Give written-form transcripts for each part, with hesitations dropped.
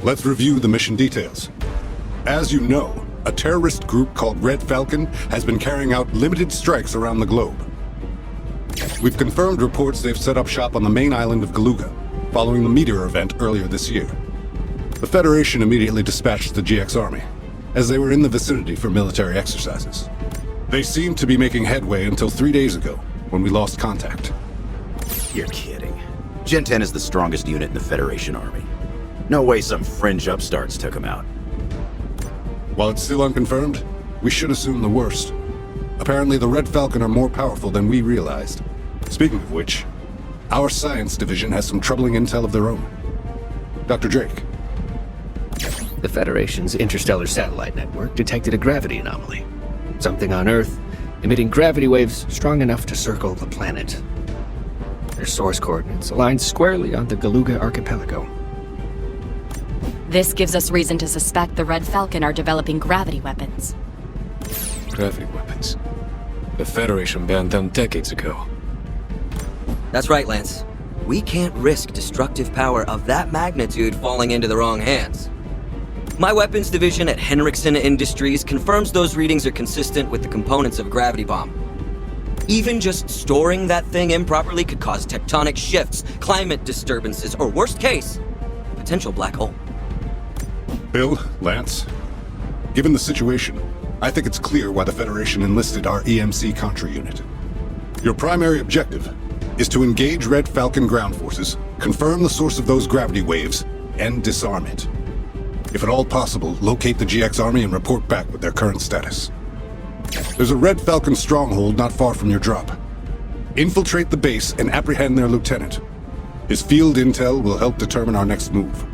Let's review the mission details. As you know, a terrorist group called Red Falcon has been carrying out limited strikes around the globe. We've confirmed reports they've set up shop on the main island of Galuga, following the meteor event earlier this year. The Federation immediately dispatched the GX army, as they were in the vicinity for military exercises. They seemed to be making headway until 3 days ago, when we lost contact. You're kidding. Gen 10 is the strongest unit in the Federation army. No way some fringe upstarts took him out. While it's still unconfirmed, we should assume the worst. Apparently the Red Falcon are more powerful than we realized. Speaking of which, our science division has some troubling intel of their own. Dr. Drake. The Federation's interstellar satellite network detected a gravity anomaly. Something on Earth, emitting gravity waves strong enough to circle the planet. Their source coordinates align squarely on the Galuga archipelago. This gives us reason to suspect the Red Falcon are developing gravity weapons. Gravity weapons? The Federation banned them decades ago. That's right, Lance. We can't risk destructive power of that magnitude falling into the wrong hands. My weapons division at Henriksen Industries confirms those readings are consistent with the components of a gravity bomb. Even just storing that thing improperly could cause tectonic shifts, climate disturbances, or worst case, a potential black hole. Bill, Lance, given the situation, I think it's clear why the Federation enlisted our EMC Contra unit. Your primary objective is to engage Red Falcon ground forces, confirm the source of those gravity waves, and disarm it. If at all possible, locate the GX army and report back with their current status. There's a Red Falcon stronghold not far from your drop. Infiltrate the base and apprehend their lieutenant. His field intel will help determine our next move.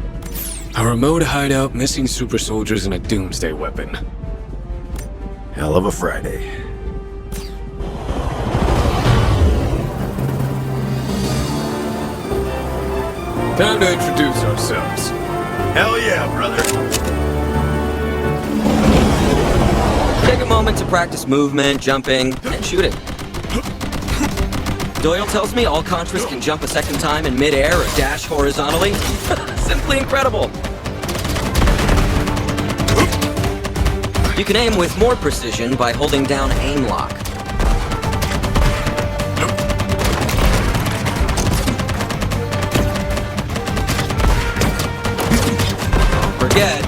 A remote hideout, missing super soldiers, and a doomsday weapon. Hell of a Friday. Time to introduce ourselves. Hell yeah, brother. Take a moment to practice movement, jumping, and shooting. Doyle tells me all Contras can jump a second time in mid-air or dash horizontally. Simply incredible. You can aim with more precision by holding down aim lock. Don't forget.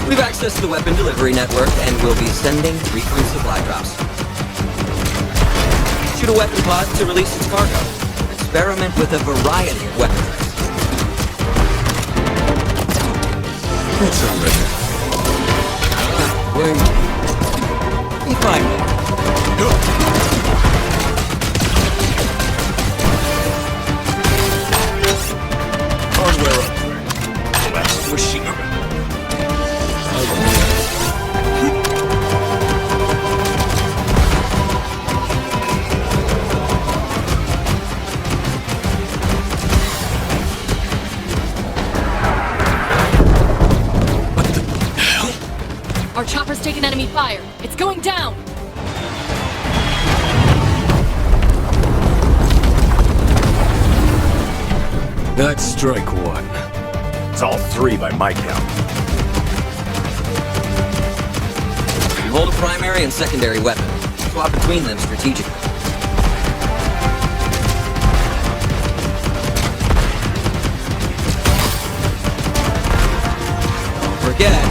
We've accessed the weapon delivery network and will be sending frequent supply drops. Shoot a weapon pod to release its cargo. Experiment with a variety of weapons. That's all right. Be fine. Hardware upgrade. Last machine. Our chopper's taking enemy fire. It's going down! That's strike one. It's all three by my count. You hold a primary and secondary weapon. Swap between them strategically. Don't forget.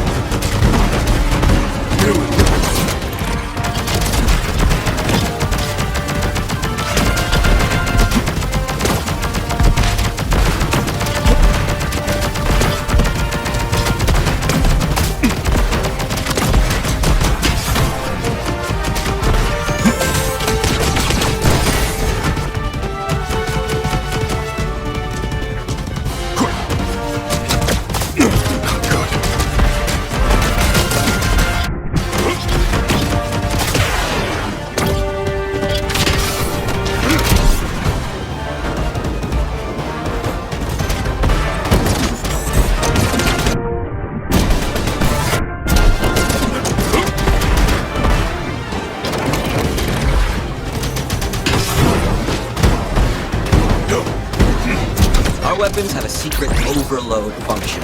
weapons have a secret overload function.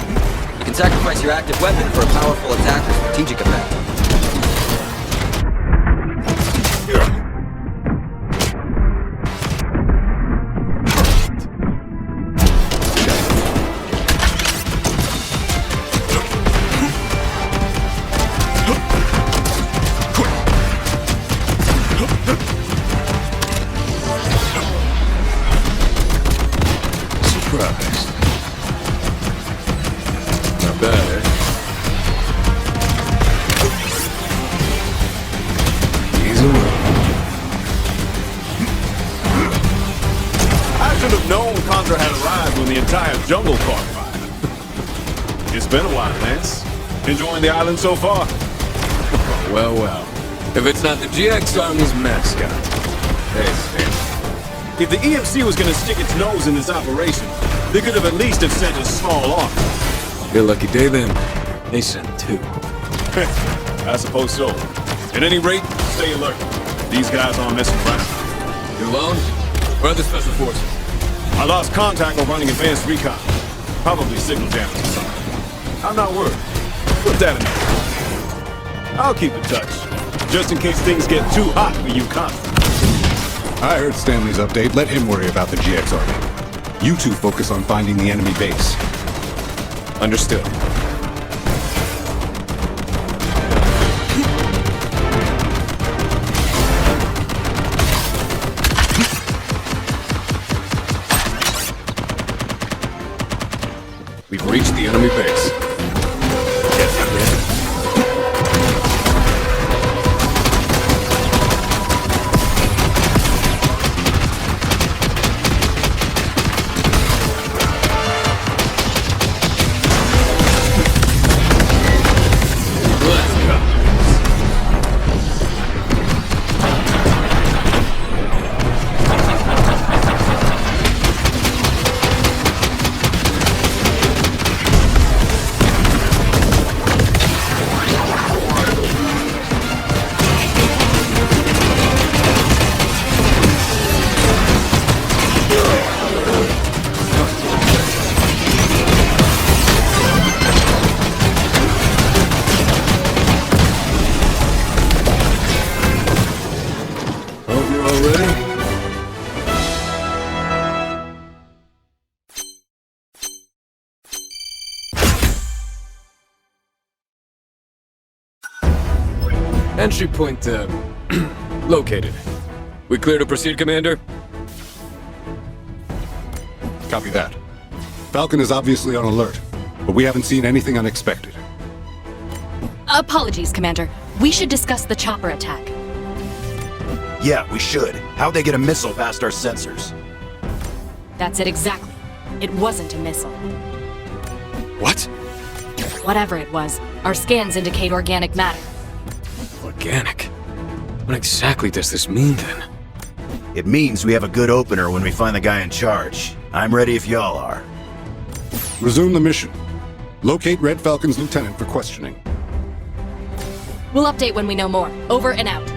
You can sacrifice your active weapon for a powerful attack or strategic effect. Surprised. Not bad, eh? He's away. I should have known Contra had arrived when the entire jungle caught fire. It's been a while, Lance. Enjoying the island so far? Well, well. If it's not the GX Army's mascot. Hey. If the EMC was gonna stick its nose in this operation, they could have at least have sent a small army. Your lucky day then. They sent two. I suppose so. At any rate, stay alert. These guys aren't messing around. You alone? Where are the special forces? I lost contact while running advanced recon. Probably signal damage or something. I'm not worried. Put that in there. I'll keep in touch, just in case things get too hot for you, Contra. I heard Stanley's update. Let him worry about the GX Army. You two focus on finding the enemy base. Understood. We've reached the enemy base. Entry point, located. We clear to proceed, Commander? Copy that. Falcon is obviously on alert, but we haven't seen anything unexpected. Apologies, Commander. We should discuss the chopper attack. Yeah, we should. How'd they get a missile past our sensors? That's it exactly. It wasn't a missile. What? Whatever it was, our scans indicate organic matter. Organic? What exactly does this mean, then? It means we have a good opener when we find the guy in charge. I'm ready if y'all are. Resume the mission. Locate Red Falcon's lieutenant for questioning. We'll update when we know more. Over and out.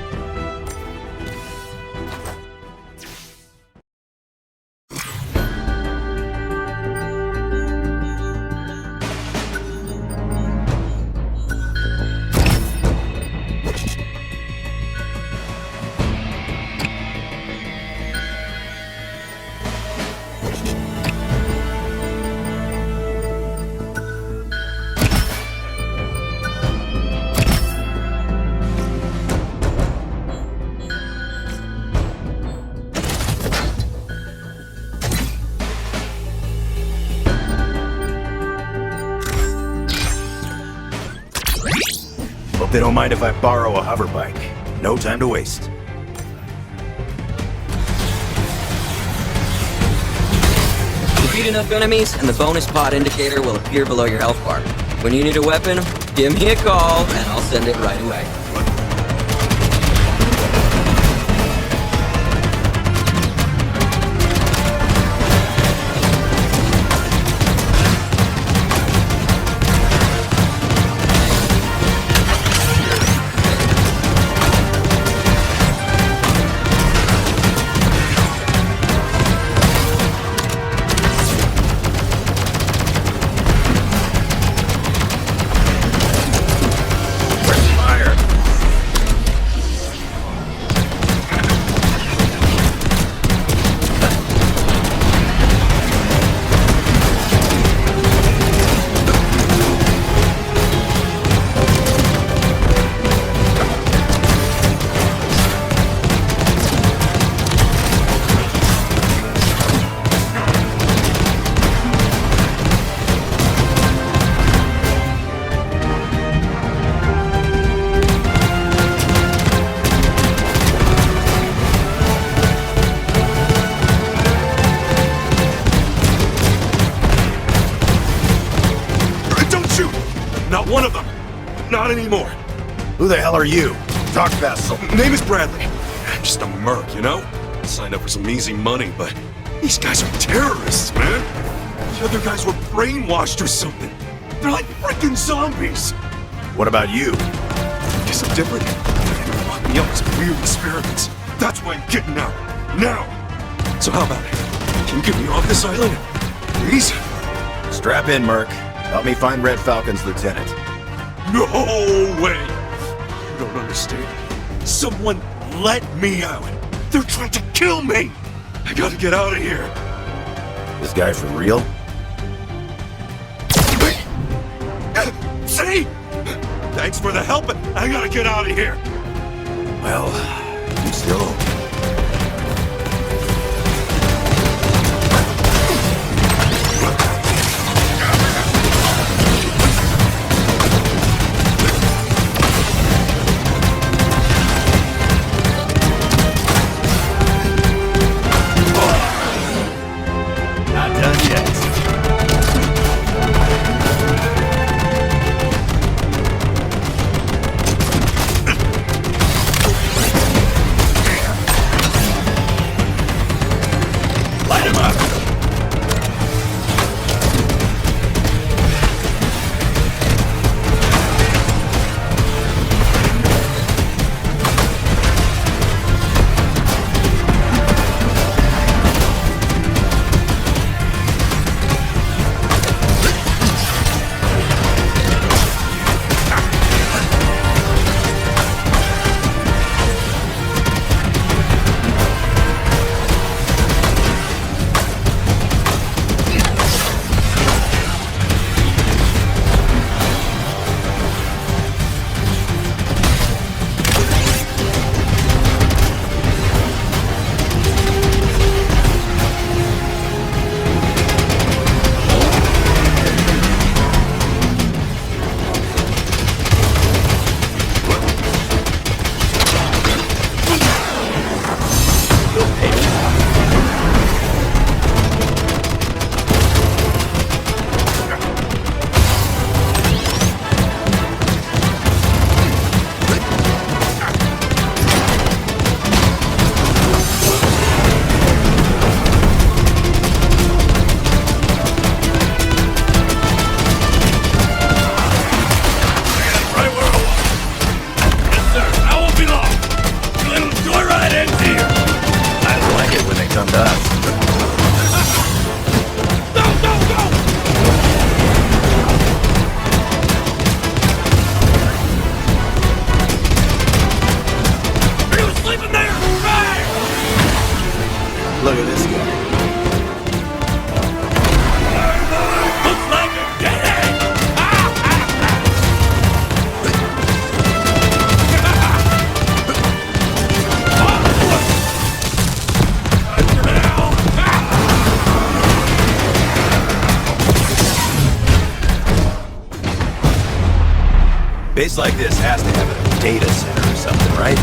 Hope they don't mind if I borrow a hover bike. No time to waste. Defeat enough enemies, and the bonus pod indicator will appear below your health bar. When you need a weapon, give me a call, and I'll send it right away. not one of them. Not anymore. Who the hell are you? Talk fast, so Name is Bradley. I'm just a merc, you know? Signed up for some easy money, but these guys are terrorists, man. The other guys were brainwashed or something. They're like freaking zombies. what about you? Guess I'm different. They locked me up with some weird experiments. That's why I'm getting out. Now. So how about it? Can you get me off this island? Please? Strap in, Merc. Help me find Red Falcon's lieutenant. No way! You don't understand. Someone let me out. They're trying to kill me. I gotta get out of here. This guy for real? See? Thanks for the help, but I gotta get out of here. Well, you still owe me. Not done yet. Light him up. Come to us. Look at this guy. Looks like a dead. Base like this has to have a data center or something, right?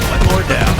One more down.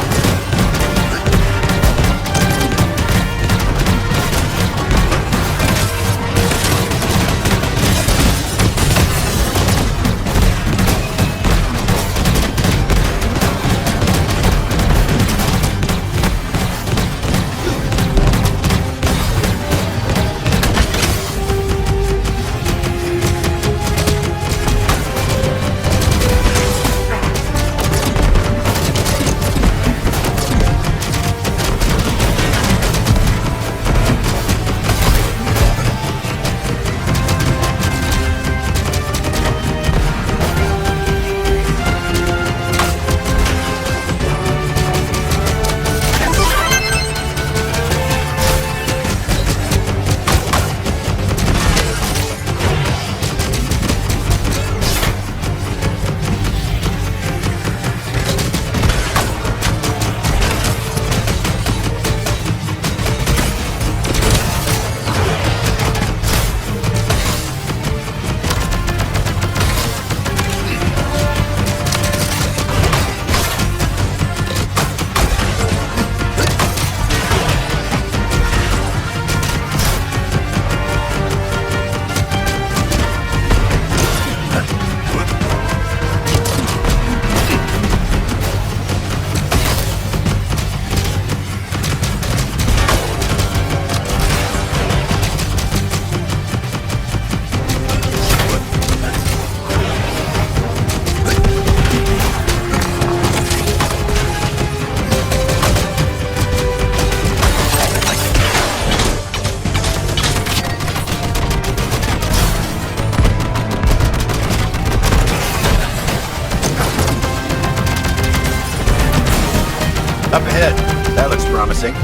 Up ahead. That looks promising.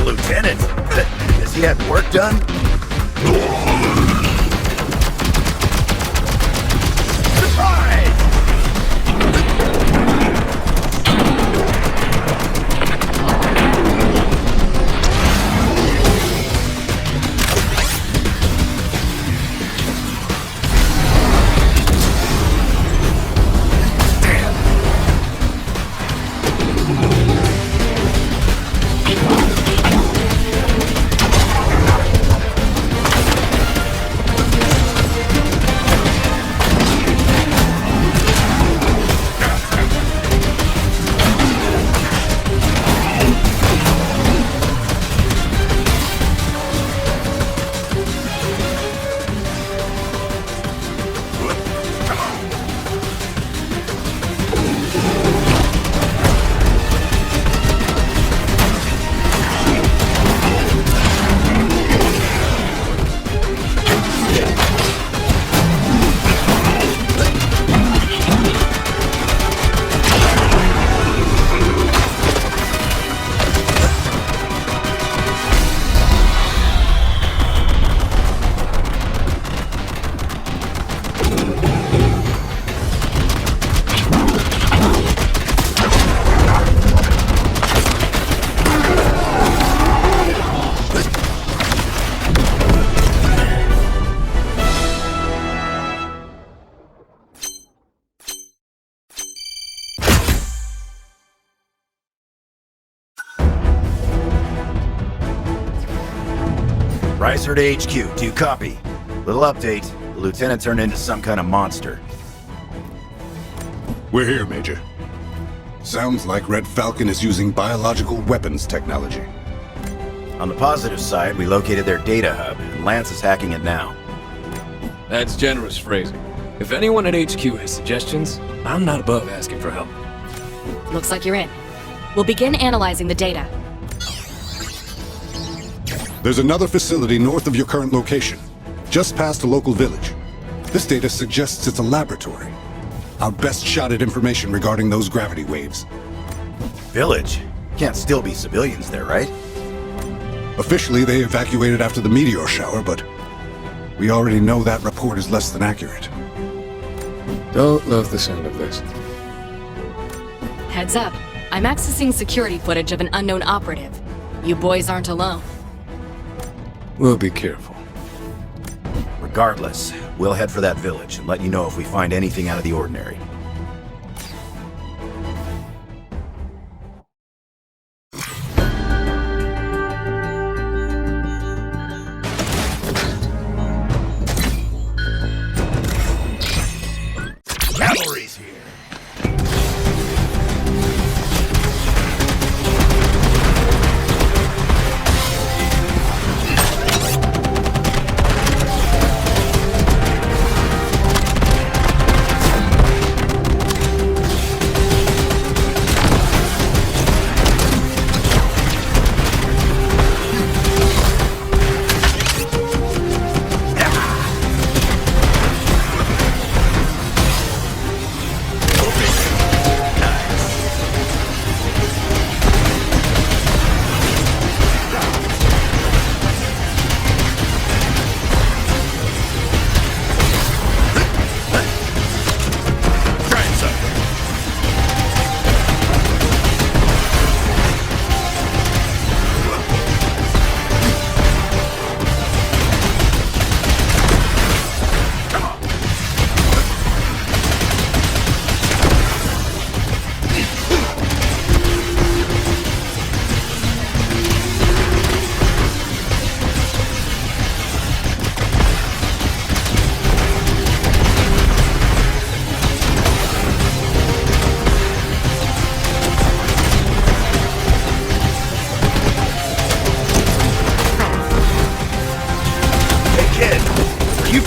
Lieutenant, has he had work done? Surprise! Rizer to HQ, do you copy? Little update. The lieutenant turned into some kind of monster. We're here, Major. Sounds like Red Falcon is using biological weapons technology. On the positive side, we located their data hub, and Lance is hacking it now. That's generous phrasing. If anyone at HQ has suggestions, I'm not above asking for help. Looks like you're in. We'll begin analyzing the data. There's another facility north of your current location, just past a local village. This data suggests it's a laboratory. Our best shot at information regarding those gravity waves. Village? Can't still be civilians there, right? Officially, they evacuated after the meteor shower, but we already know that report is less than accurate. Don't love the sound of this. Heads up. I'm accessing security footage of an unknown operative. You boys aren't alone. We'll be careful. Regardless, we'll head for that village and let you know if we find anything out of the ordinary. Cavalry's here.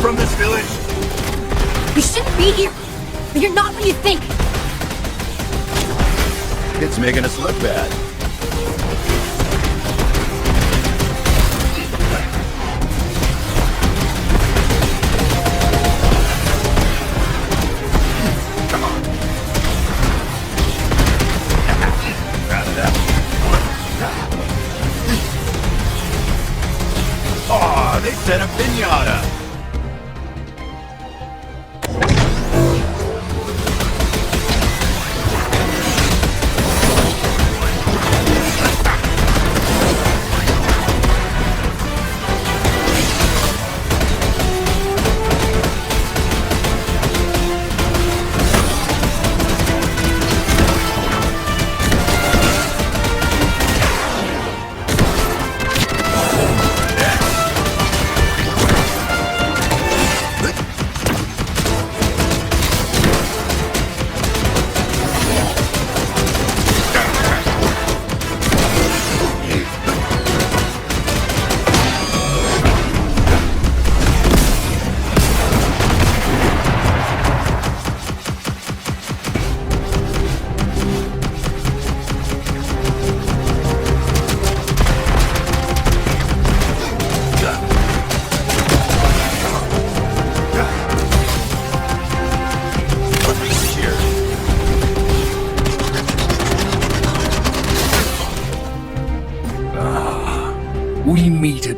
From this village? You shouldn't be here, but you're not what you think. It's making us look bad. Come on.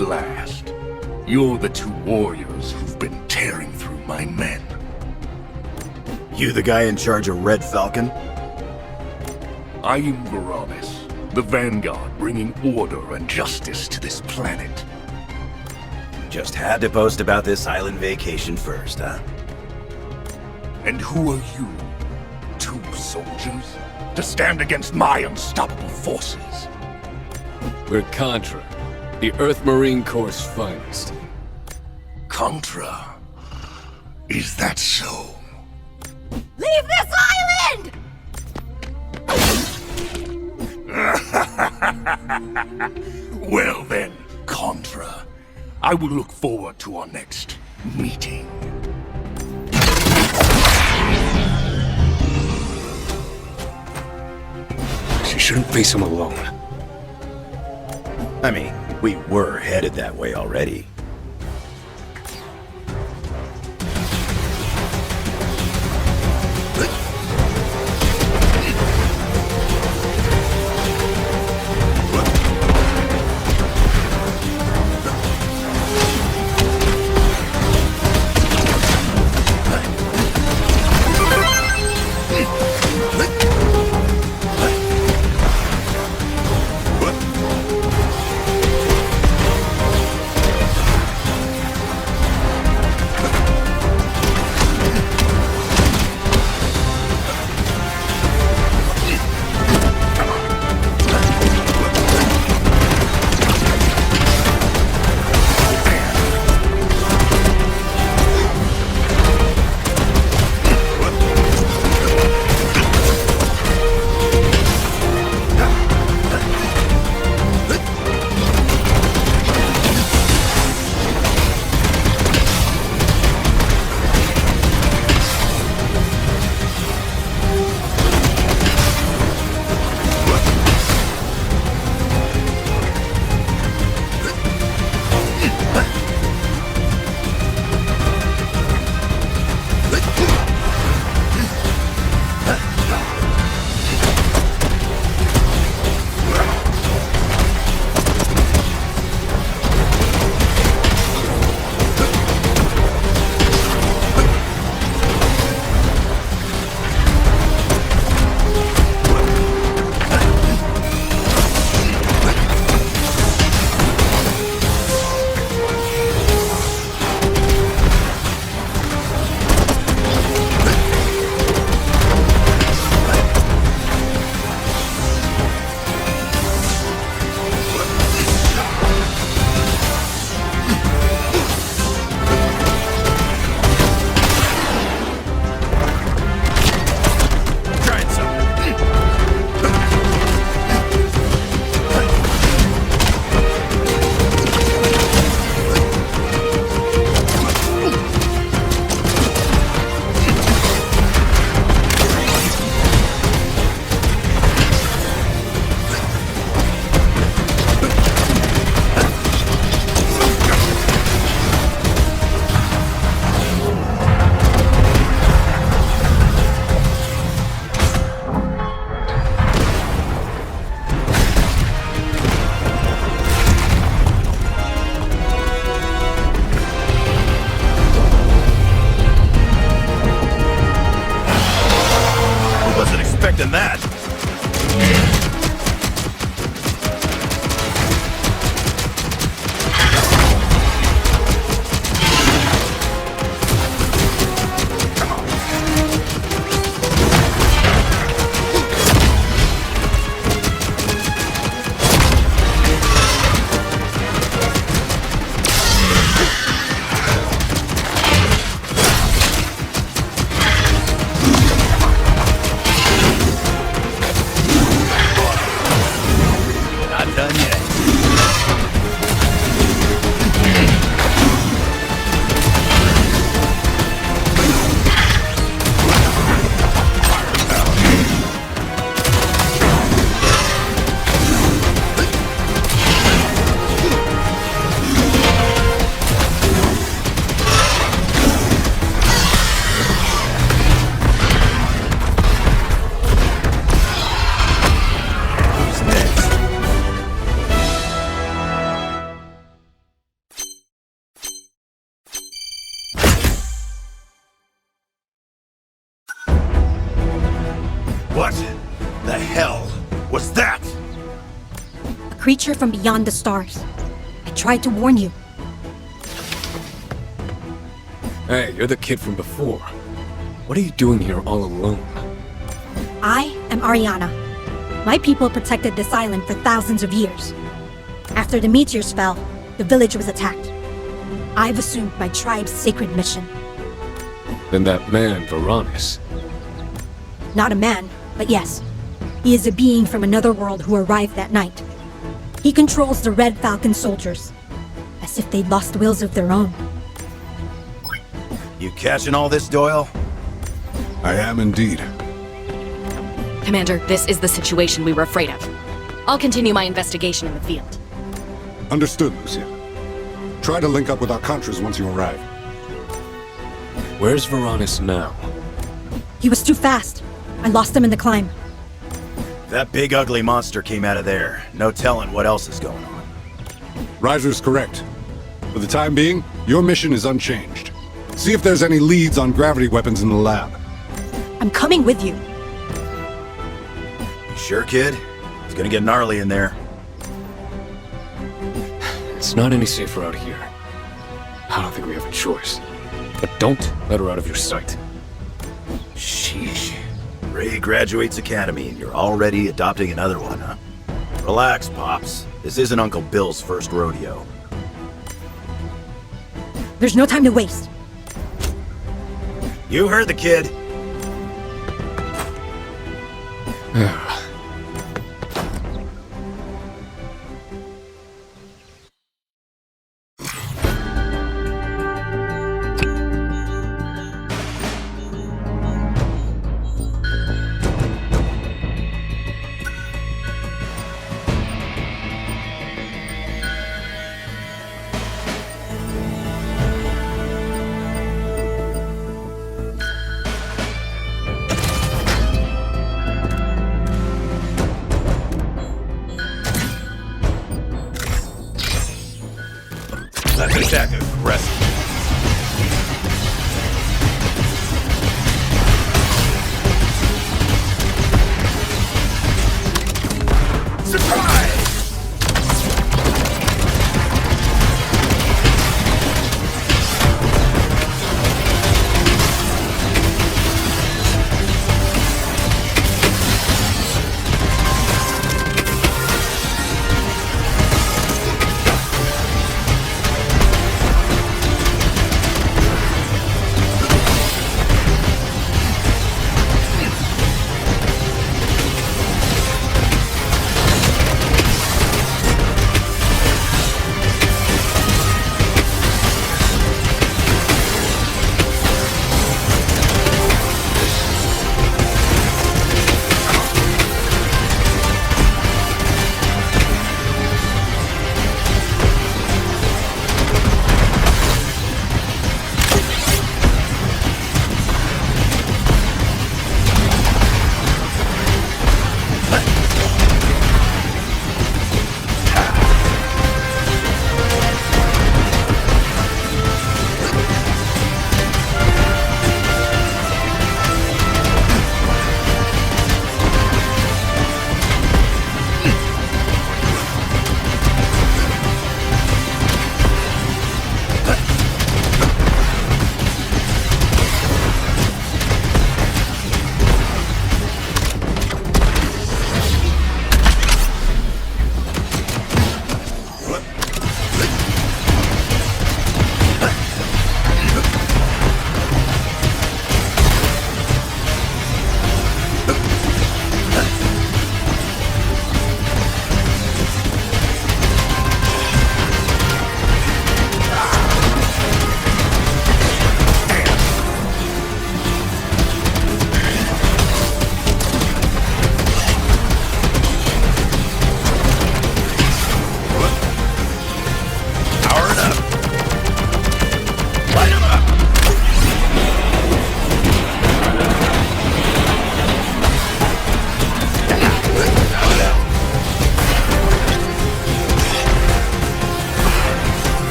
at last. You're the two warriors who've been tearing through my men. You the guy in charge of Red Falcon? I am Varamis, the Vanguard bringing order and justice to this planet. Just had to post about this island vacation first, huh? And who are you? Two soldiers? To stand against my unstoppable forces? We're Contra, the Earth Marine Corps' finest. Contra? Is that so? Leave this island! Well then, Contra. I will look forward to our next meeting. She shouldn't face him alone. I mean, we were headed that way already. What the hell was that? A creature from beyond the stars. I tried to warn you. Hey, you're the kid from before. What are you doing here all alone? I am Ariana. My people protected this island for thousands of years. After the meteors fell, the village was attacked. I've assumed my tribe's sacred mission. Then that man, Varanus. Not a man, but yes. He is a being from another world who arrived that night. He controls the Red Falcon soldiers, as if they'd lost wills of their own. You catching all this, Doyle? I am indeed. Commander, this is the situation we were afraid of. I'll continue my investigation in the field. Understood, Lucia. Try to link up with our Contras once you arrive. Where's Varanus now? He was too fast. I lost him in the climb. That big ugly monster came out of there. No telling what else is going on. Rizer's correct. For the time being, your mission is unchanged. See if there's any leads on gravity weapons in the lab. I'm coming with you. You sure, kid? It's gonna get gnarly in there. It's not any safer out here. I don't think we have a choice. But don't let her out of your sight. Sheesh. Ray graduates Academy and you're already adopting another one, huh? Relax, Pops. This isn't Uncle Bill's first rodeo. There's no time to waste. You heard the kid.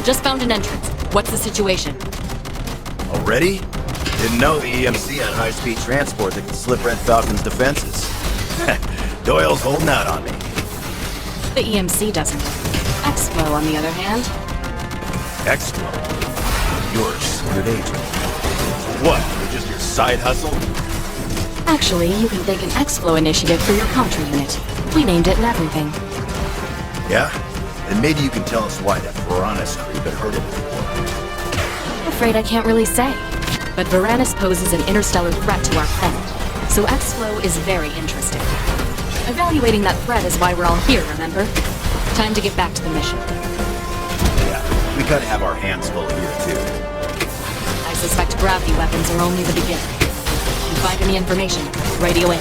Just found an entrance. What's the situation? Already? Didn't know the EMC had high-speed transport that could slip Red Falcon's defenses. Doyle's holding out on me. The EMC doesn't. X-Flow, on the other hand. X-Flow? You're a secret agent. What, you're just your side hustle? Actually, you can thank an X-Flow initiative for your Contra unit. We named it and everything. Yeah? Then maybe you can tell us why that Varanus creep had heard it before. Afraid I can't really say. But Varanus poses an interstellar threat to our planet, so X-Flow is very interesting. Evaluating that threat is why we're all here, remember? Time to get back to the mission. Yeah, we gotta have our hands full here, too. I suspect gravity weapons are only the beginning. If you find any information, radio in.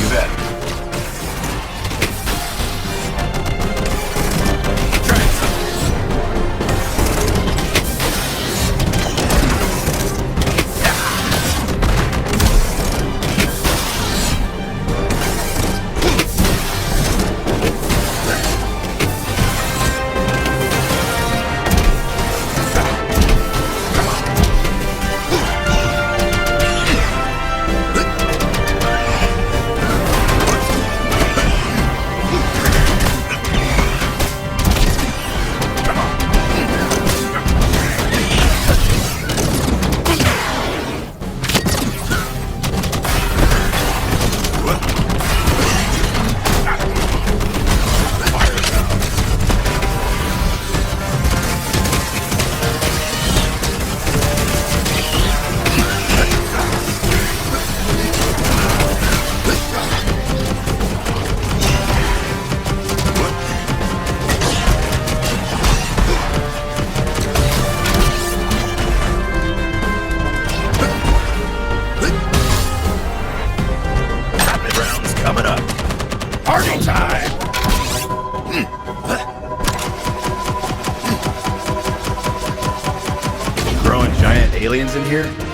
You bet. Aliens in here?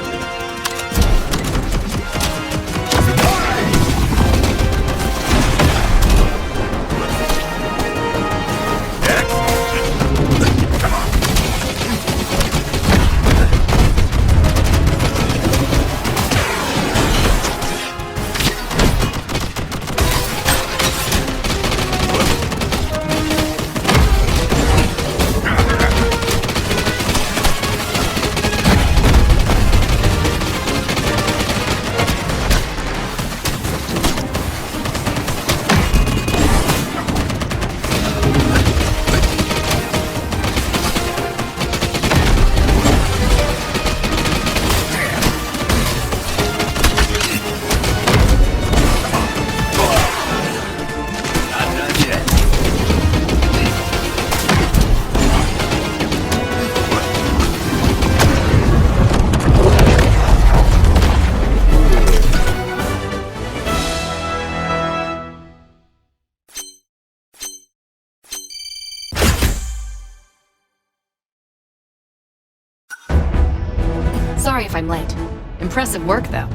Sorry if I'm late. Impressive work, though.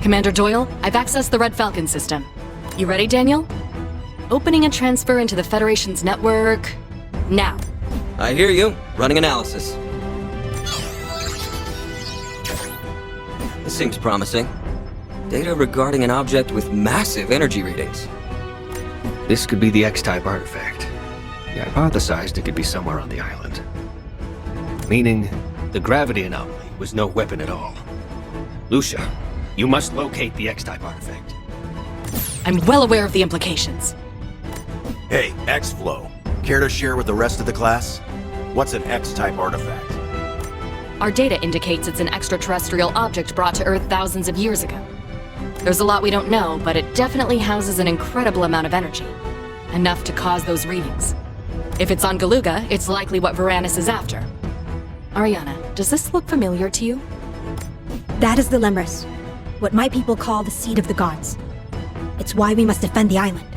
Commander Doyle, I've accessed the Red Falcon system. You ready, Daniel? Opening a transfer into the Federation's network... now. I hear you. Running analysis. This seems promising. Data regarding an object with massive energy readings. This could be the X-type artifact. We hypothesized it could be somewhere on the island. Meaning, the gravity anomaly was no weapon at all. Lucia, you must locate the X-type artifact. I'm well aware of the implications. Hey, X-Flow. Care to share with the rest of the class? What's an X-type artifact? Our data indicates it's an extraterrestrial object brought to Earth thousands of years ago. There's a lot we don't know, but it definitely houses an incredible amount of energy. Enough to cause those readings. If it's on Galuga, it's likely what Varanus is after. Ariana, does this look familiar to you? That is the Lemris, what my people call the seed of the gods. It's why we must defend the island.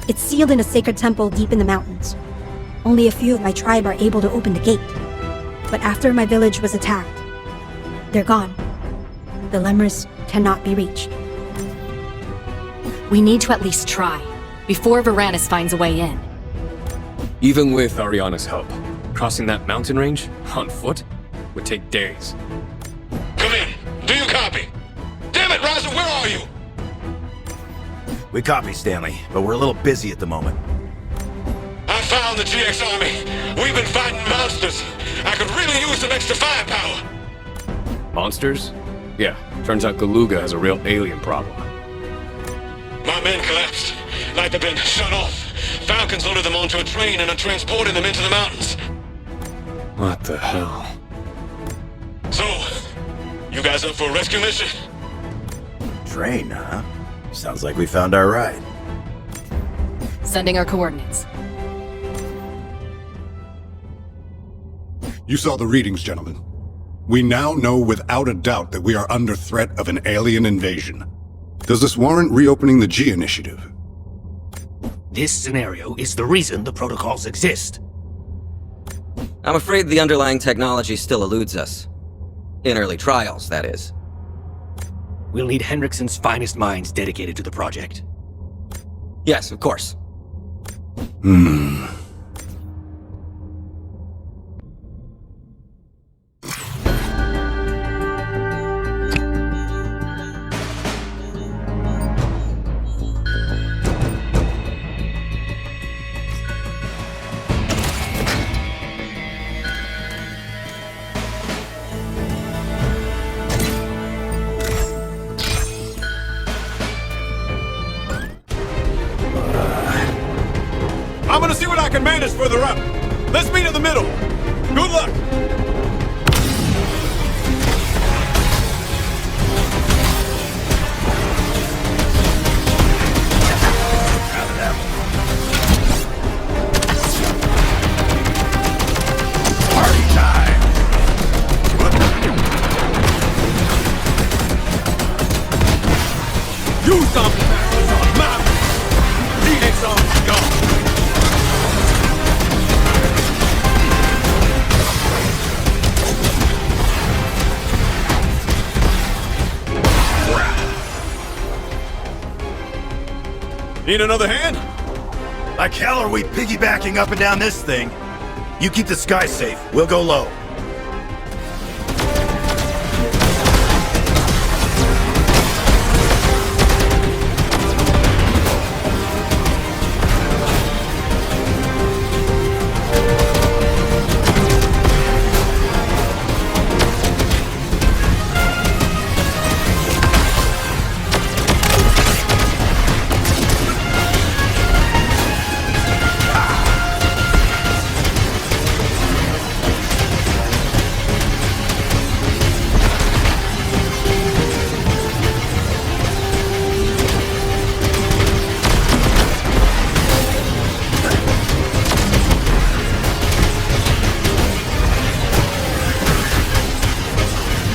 It's sealed in a sacred temple deep in the mountains. Only a few of my tribe are able to open the gate. But after my village was attacked, they're gone. The Lemris cannot be reached. We need to at least try. before Varanus finds a way in. Even with Ariana's help, crossing that mountain range, on foot, would take days. Come in. Do you copy? Damn it, Rizer, where are you? We copy, Stanley, but we're a little busy at the moment. I found the GX army. We've been fighting monsters. I could really use some extra firepower. Monsters? Yeah, turns out Galuga has a real alien problem. My men collapsed, like they've been shut off. Falcons loaded them onto a train and are transporting them into the mountains. What the hell? So, you guys up for a rescue mission? Train, huh? Sounds like we found our ride. Sending our coordinates. You saw the readings, gentlemen. We now know without a doubt that we are under threat of an alien invasion. Does this warrant reopening the G Initiative? This scenario is the reason the protocols exist. I'm afraid the underlying technology still eludes us. In early trials, that is. We'll need Henriksen's finest minds dedicated to the project. Yes, of course. I'm gonna see what I can manage further up. Let's meet in the middle. Good luck. Party time! You zombie bastards on my DX on go. Need another hand? Like hell are we piggybacking up and down this thing? You keep the sky safe. We'll go low.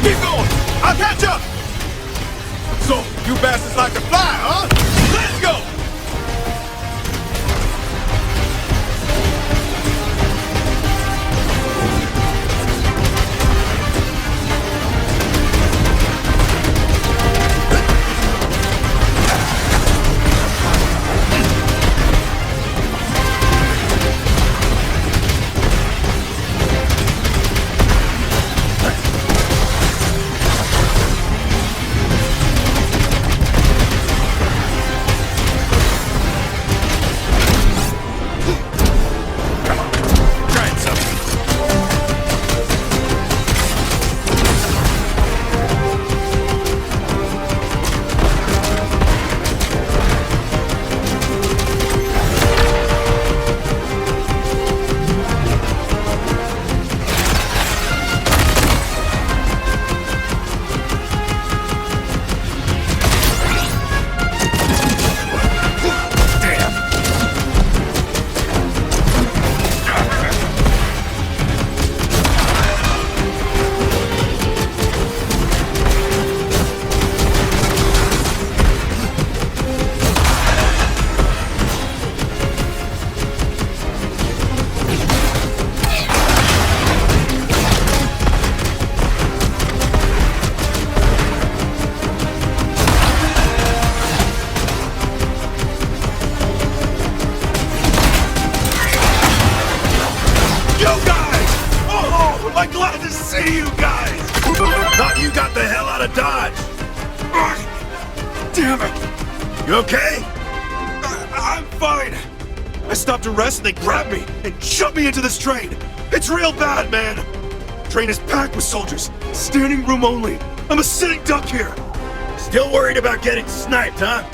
Keep going! I'll catch up! So, you bastards like to fly, huh? Let's go! Am I glad to see you guys? Thought you got the hell out of Dodge. Damn it! You okay? I'm fine. I stopped a rest and they grabbed me and shoved me into this train. It's real bad, man. Train is packed with soldiers. Standing room only. I'm a sitting duck here. Still worried about getting sniped, huh?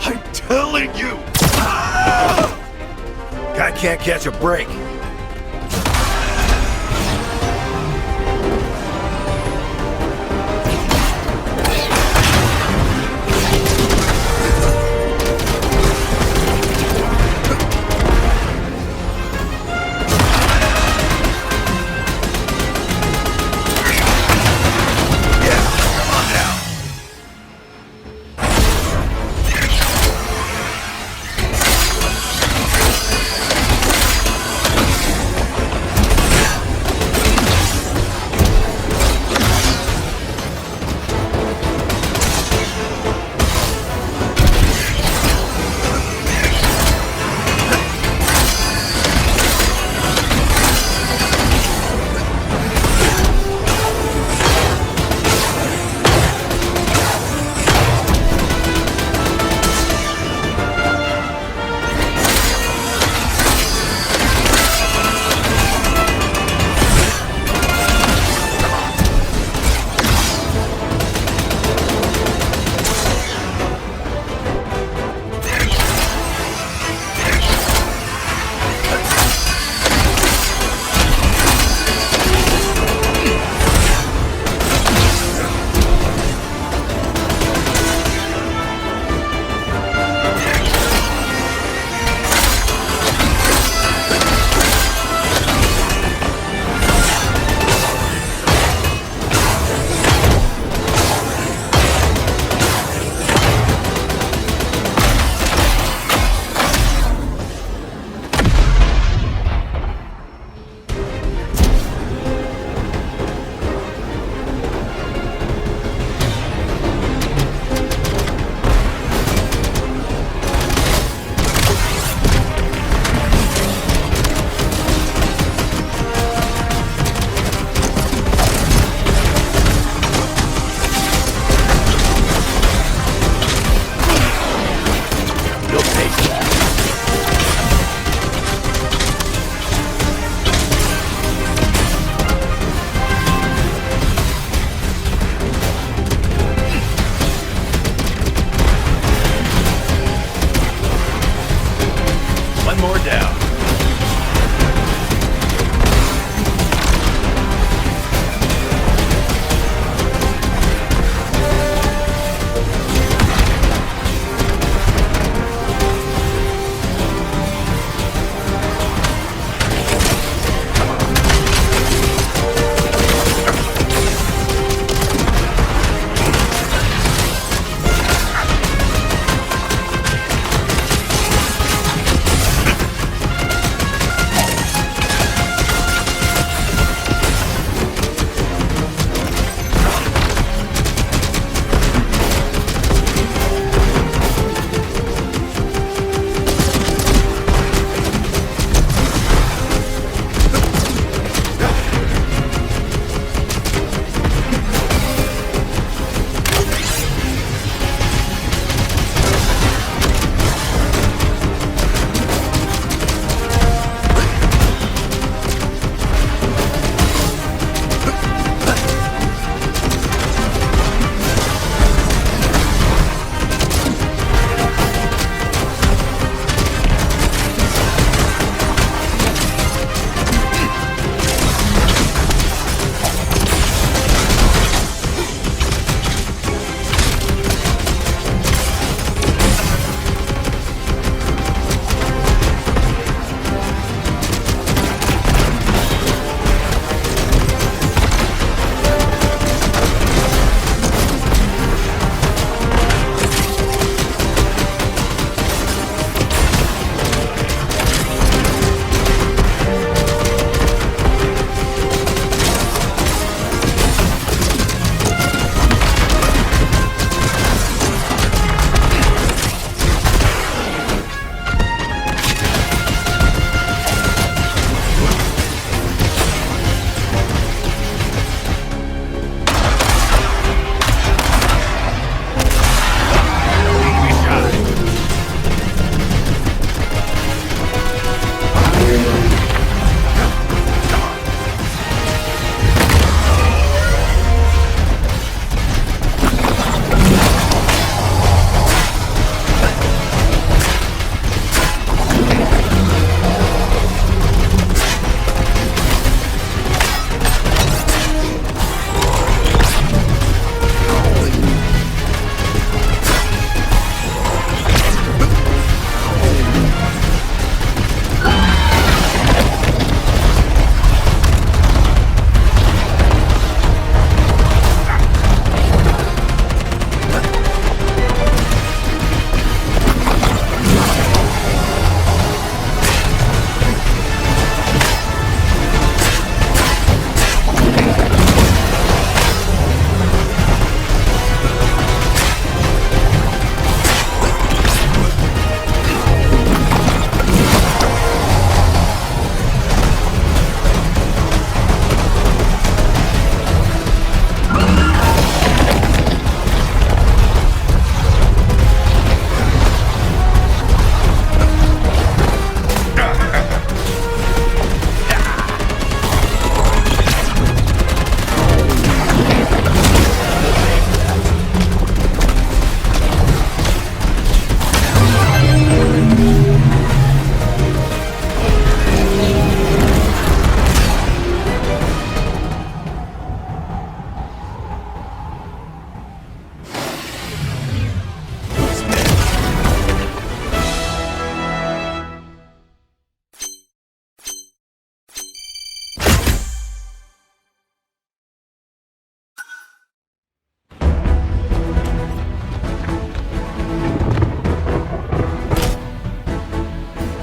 I'm telling you. Guy can't catch a break.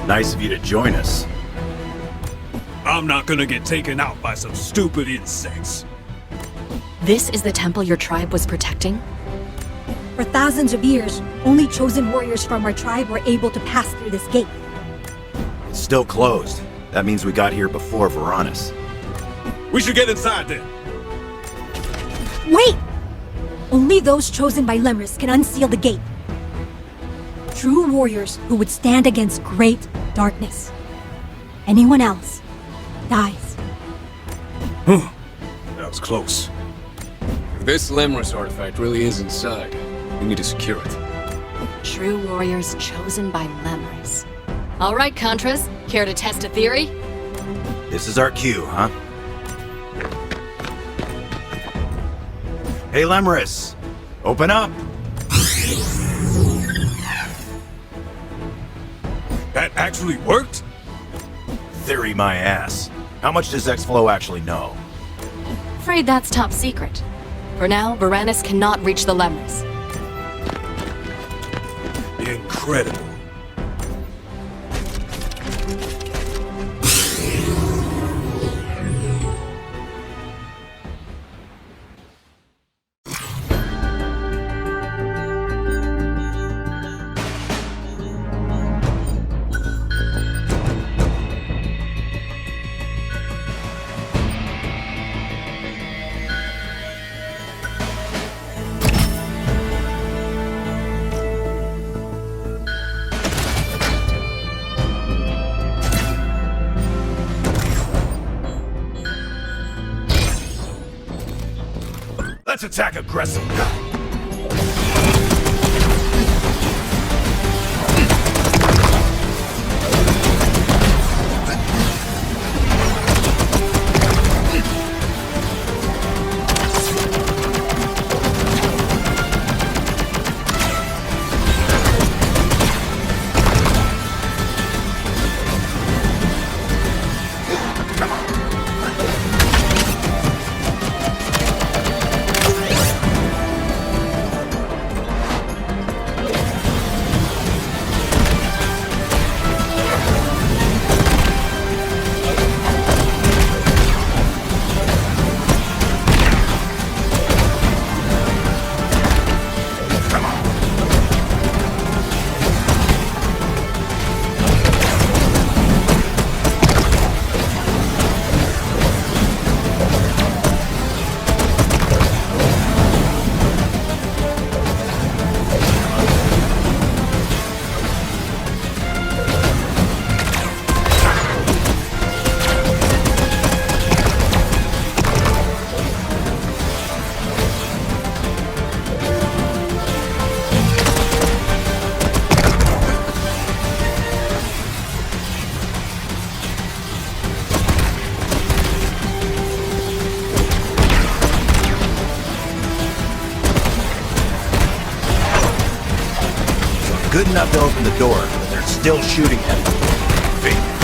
Nice of you to join us. I'm not gonna get taken out by some stupid insects. This is the temple your tribe was protecting? For thousands of years, only chosen warriors from our tribe were able to pass through this gate. It's still closed. That means we got here before Varanus. We should get inside then. Wait! Only those chosen by Lemris can unseal the gate. True warriors who would stand against great darkness. Anyone else dies. That was close. If this Lemris artifact really is inside, we need to secure it. True warriors chosen by Lemris. All right, Contras, care to test a theory? This is our cue, huh? Hey, Lemris! Open up! That actually worked? Theory my ass. How much does X-Flow actually know? Afraid that's top secret. For now, Varanus cannot reach the Lemris. Incredible. Let's attack aggressively. Good enough to open the door, but they're still shooting at me. Fingers.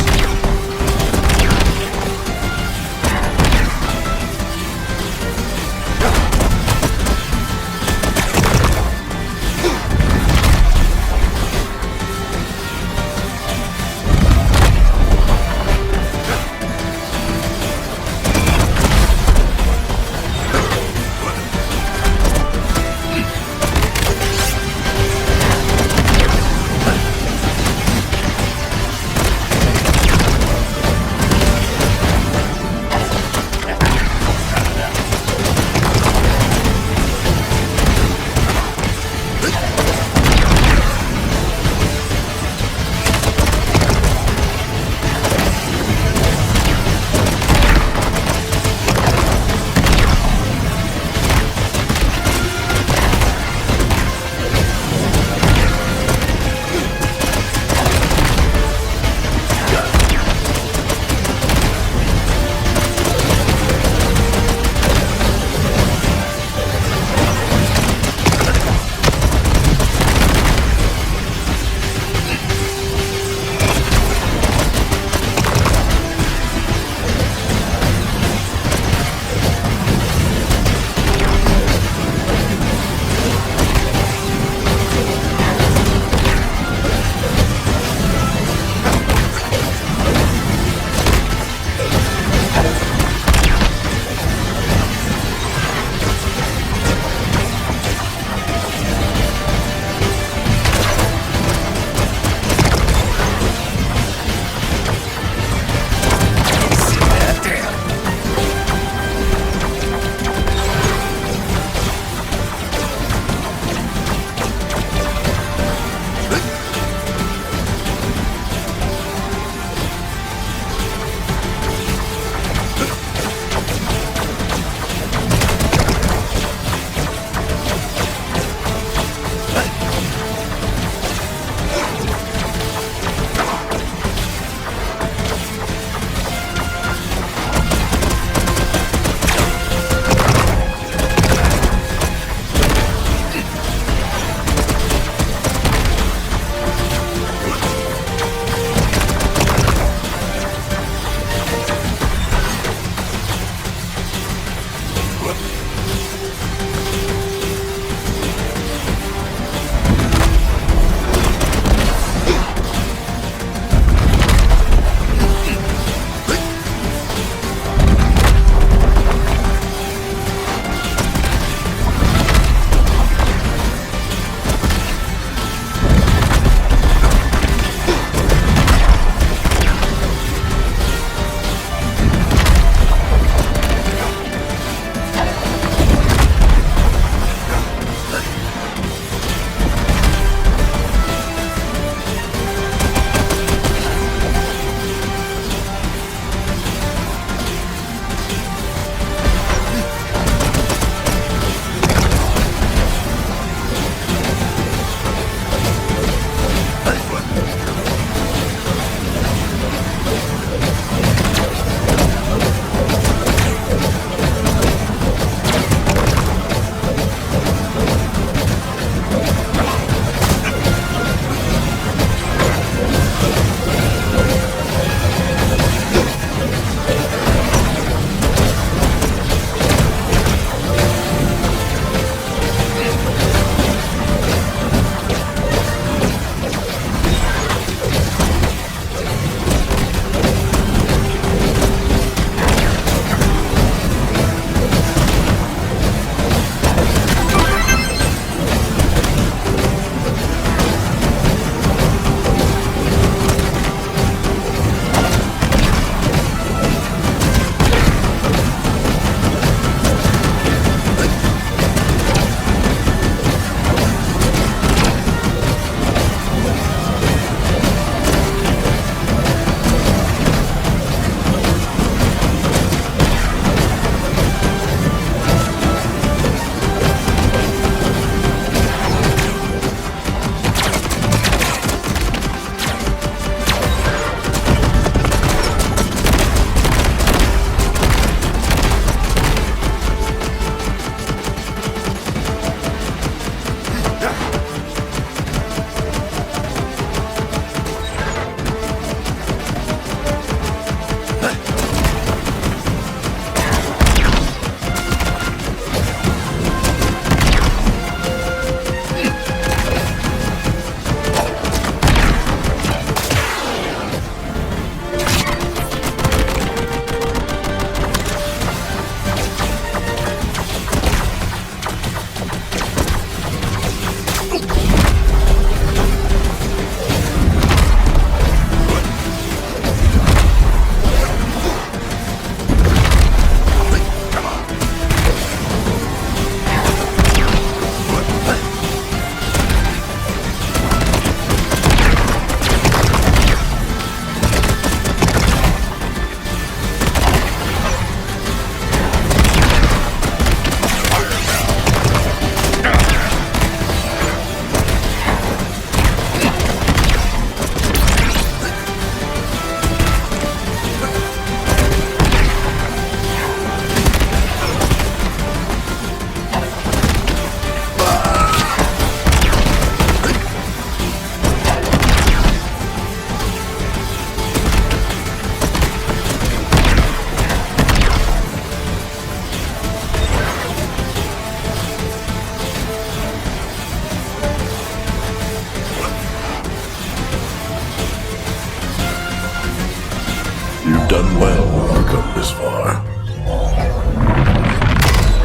done well to come this far.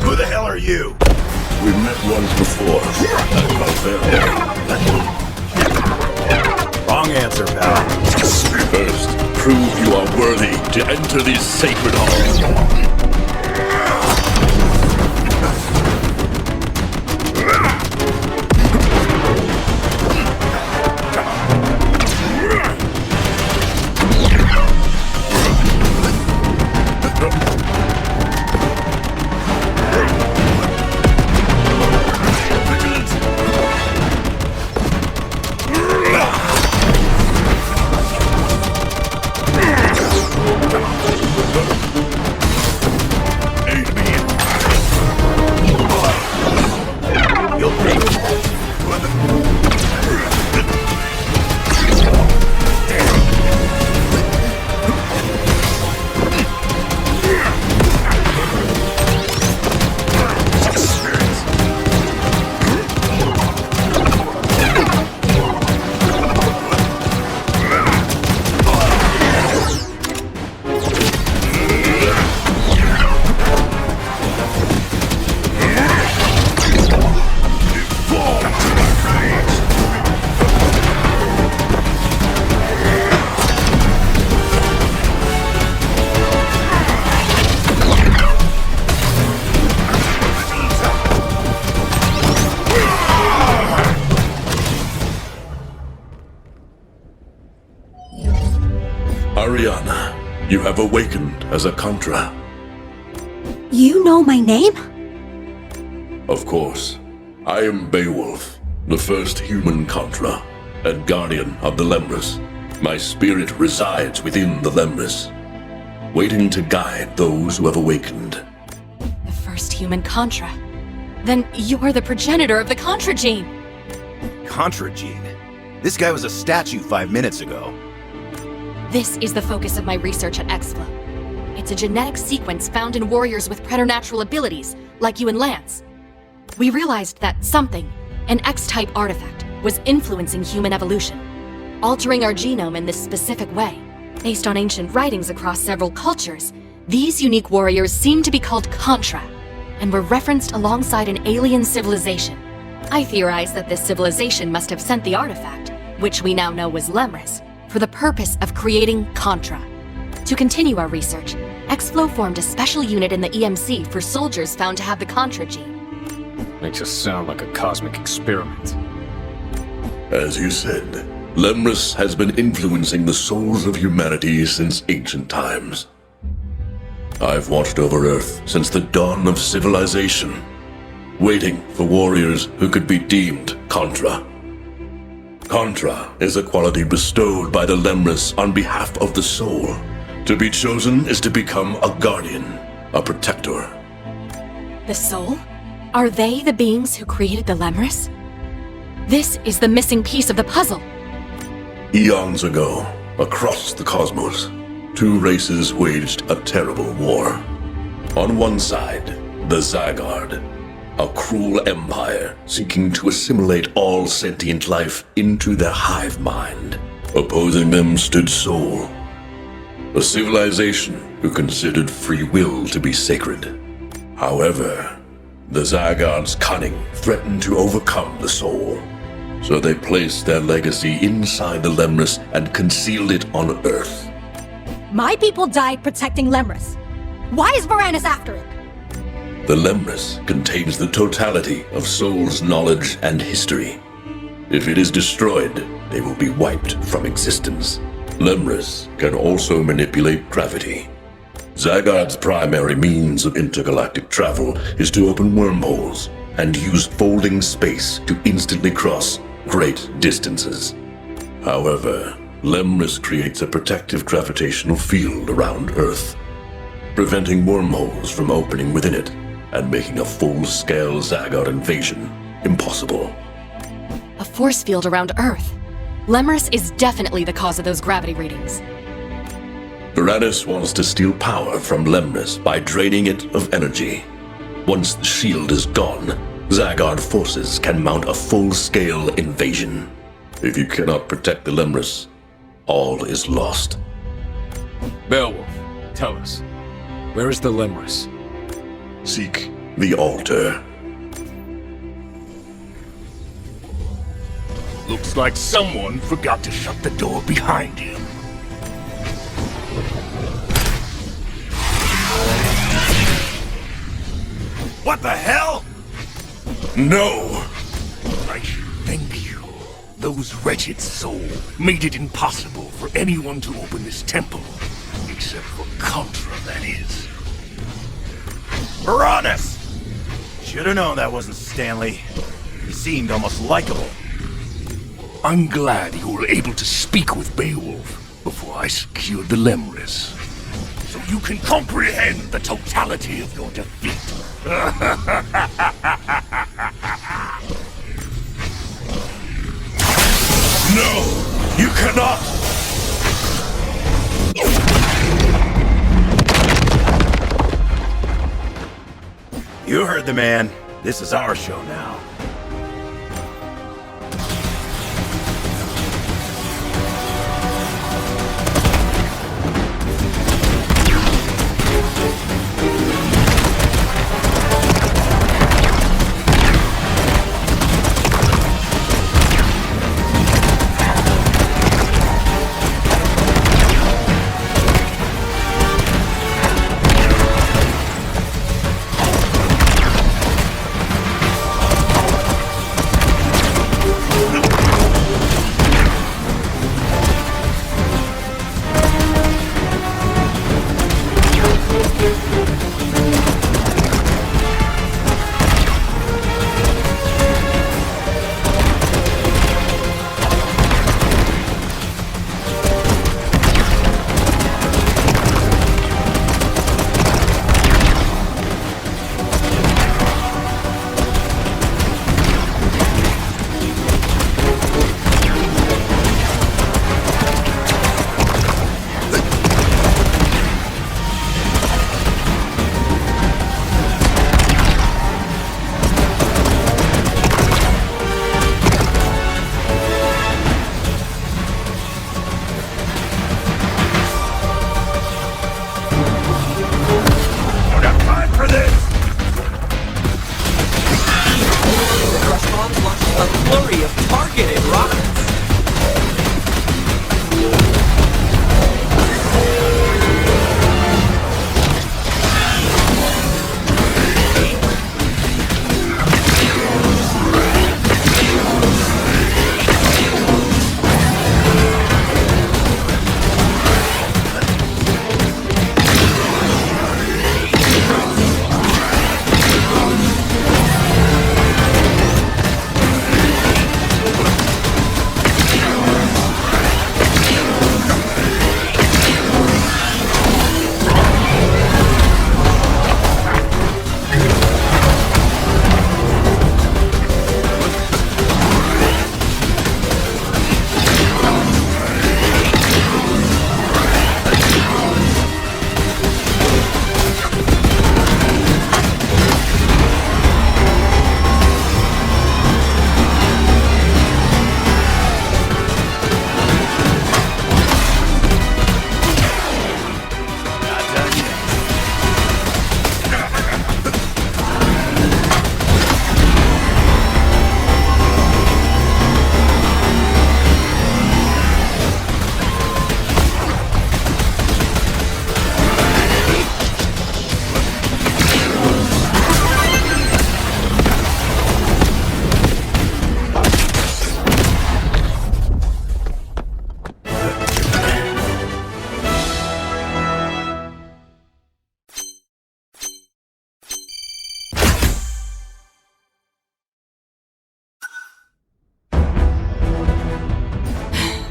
Who the hell are you? We met once before at Malvern. Wrong answer, pal. First, prove you are worthy to enter these sacred halls. Ariana, you have awakened as a Contra. You know my name? Of course. I am Beowulf, the first human Contra, and guardian of the Lemris. My spirit resides within the Lemris, waiting to guide those who have awakened. The first human Contra. Then you're the progenitor of the Contra gene. Contra gene? This guy was a statue 5 minutes ago. This is the focus of my research at Exflow. It's a genetic sequence found in warriors with preternatural abilities, like you and Lance. We realized that something, an X-type artifact, was influencing human evolution, altering our genome in this specific way. Based on ancient writings across several cultures, these unique warriors seem to be called Contra, and were referenced alongside an alien civilization. I theorize that this civilization must have sent the artifact, which we now know was Lemris, for the purpose of creating Contra. To continue our research, Exflow formed a special unit in the EMC for soldiers found to have the Contra gene. Makes us sound like a cosmic experiment. As you said, Lemris has been influencing the souls of humanity since ancient times. I've watched over Earth since the dawn of civilization, waiting for warriors who could be deemed Contra. Contra is a quality bestowed by the Lemris on behalf of the soul. To be chosen is to become a guardian, a protector. The soul? Are they the beings who created the Lemris? This is the missing piece of the puzzle. Eons ago, across the cosmos, two races waged a terrible war. On one side, the Zygarde, a cruel empire seeking to assimilate all sentient life into their hive mind. Opposing them stood Soul, a civilization who considered free will to be sacred. However, the Zygarde's cunning threatened to overcome the Soul, so they placed their legacy inside the Lemris and concealed it on Earth. My people died protecting Lemris. Why is Varanus after it? The Lemris contains the totality of Soul's knowledge and history. If it is destroyed, they will be wiped from existence. Lemris can also manipulate gravity. Zygarde's primary means of intergalactic travel is to open wormholes and use folding space to instantly cross great distances. However, Lemris creates a protective gravitational field around Earth, preventing wormholes from opening within it and making a full-scale Zygarde invasion impossible. A force field around Earth. Lemris is definitely the cause of those gravity readings. Varanus wants to steal power from Lemris by draining it of energy. Once the shield is gone, Zygarde forces can mount a full-scale invasion. If you cannot protect the Lemris, all is lost. Beowulf, Tell us, where is the Lemris? Seek the altar. Looks like someone forgot to shut the door behind him. What the hell? No! I should thank you. Those wretched souls made it impossible for anyone to open this temple. Except for Contra, that is. Uranus! Should've known that wasn't Stanley. He seemed almost likable. I'm glad you were able to speak with Beowulf before I secured the Lemris. So you can comprehend the totality of your defeat. No! You cannot! You heard the man. This is our show now.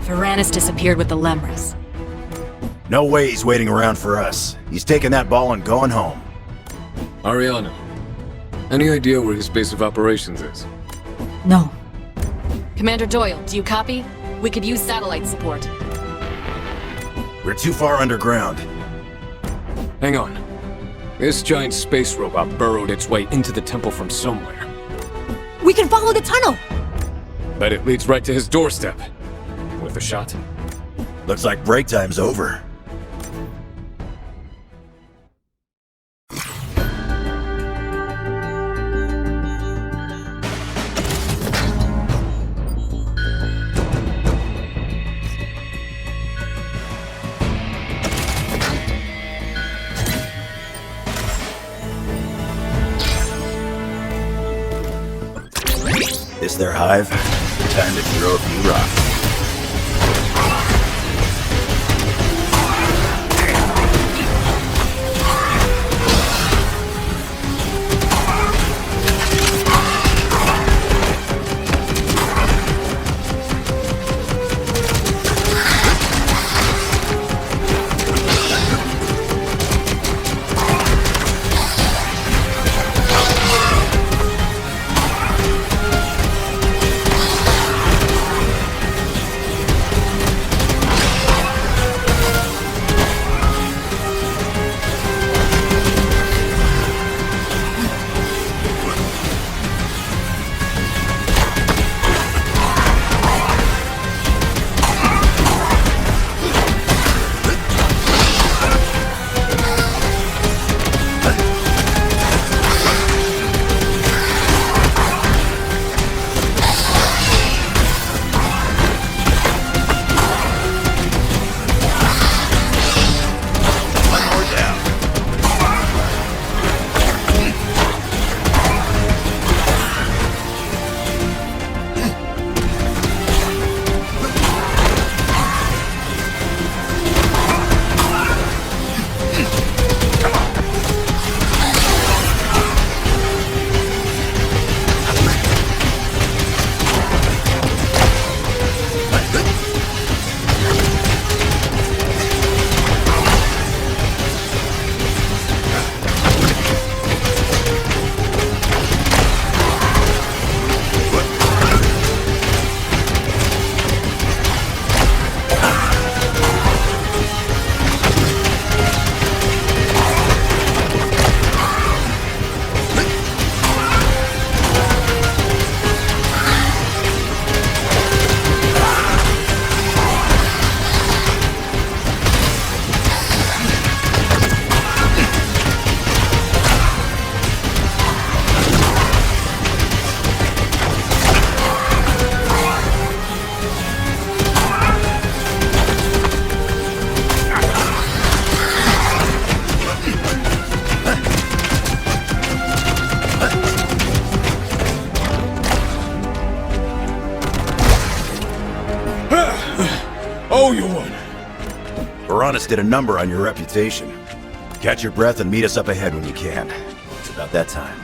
Uranus disappeared with the Lemris. No way he's waiting around for us. He's taking that ball and going home. Ariana, any idea where his base of operations is? No. Commander Doyle, do you copy? We could use satellite support. We're too far underground. Hang on. This giant space robot burrowed its way into the temple from somewhere. We can follow the tunnel! Bet it leads right to his doorstep. Worth a shot? Looks like break time's over. This there Hive? Time to throw a few rocks. Oh, you won. Varanus did a number on your reputation. Catch your breath and meet us up ahead when you can. It's about that time.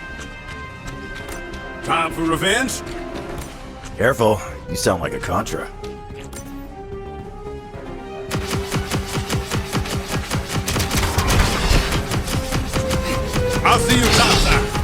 Time for revenge? Careful, you sound like a Contra. I'll see you topside.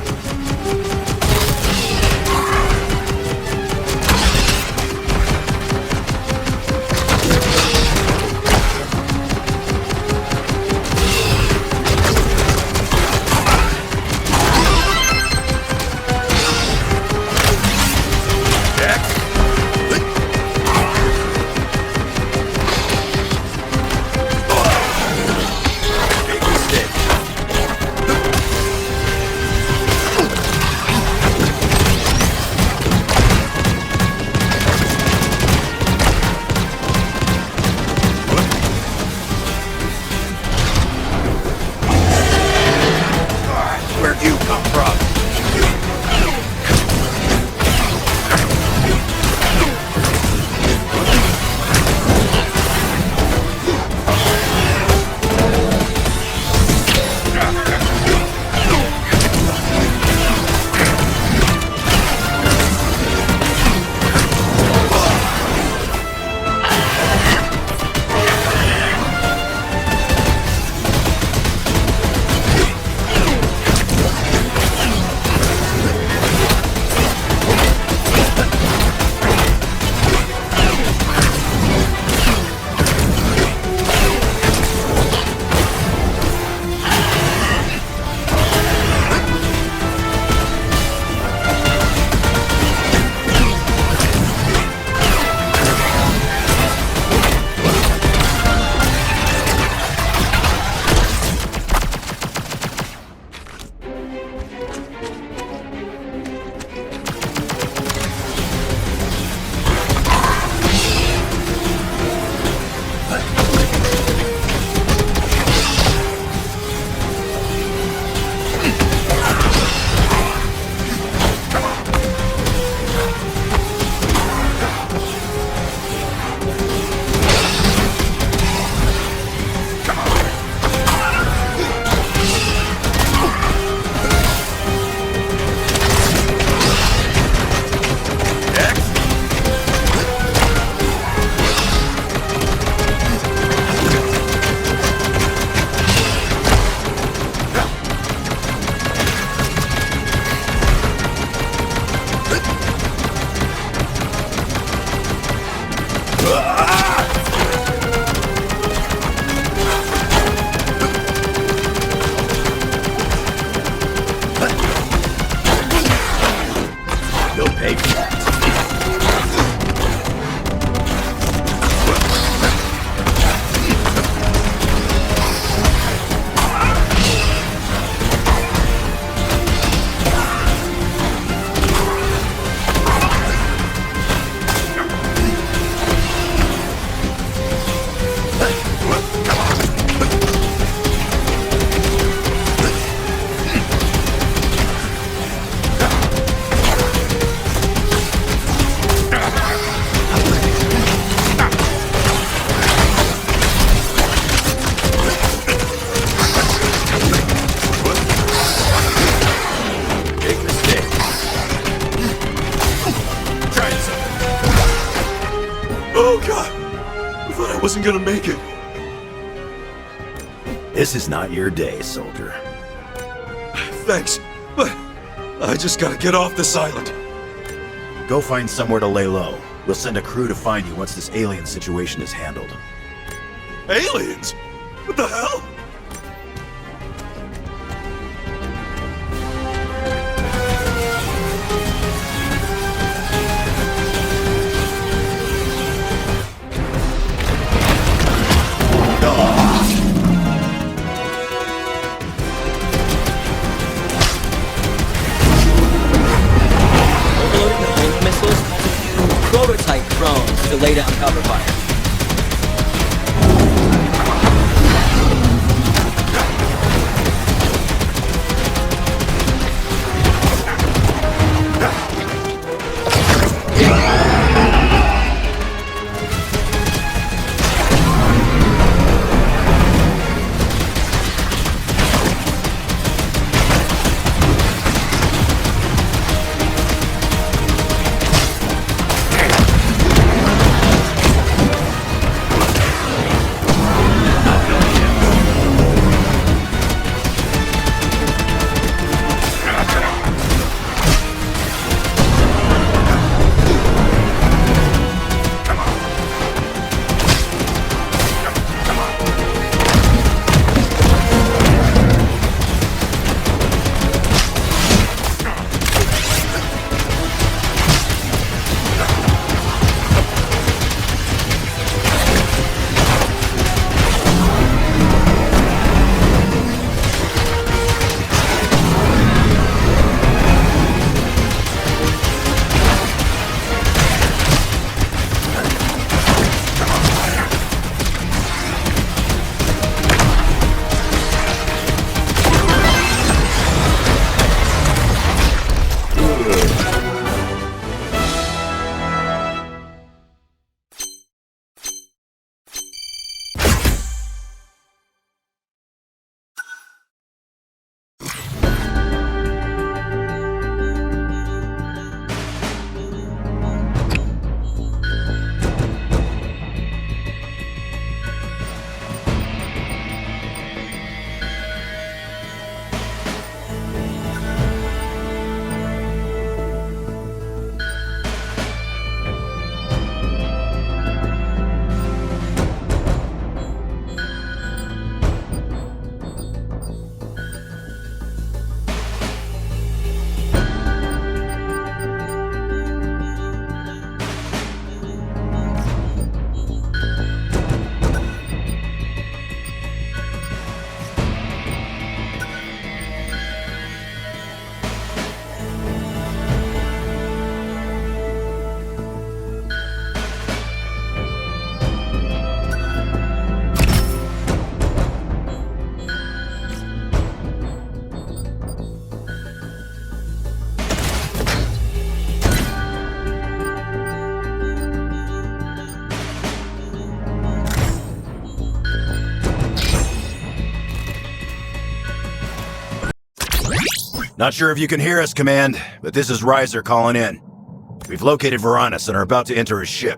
wasn't gonna make it. This is not your day, soldier. Thanks, but I just gotta get off this island. Go find somewhere to lay low. We'll send a crew to find you once this alien situation is handled. Aliens? What the hell? Overloading the launch missiles prototype drones to lay down cover fire. Not sure if you can hear us, Command, but this is Rizer calling in. We've located Varanus and are about to enter his ship.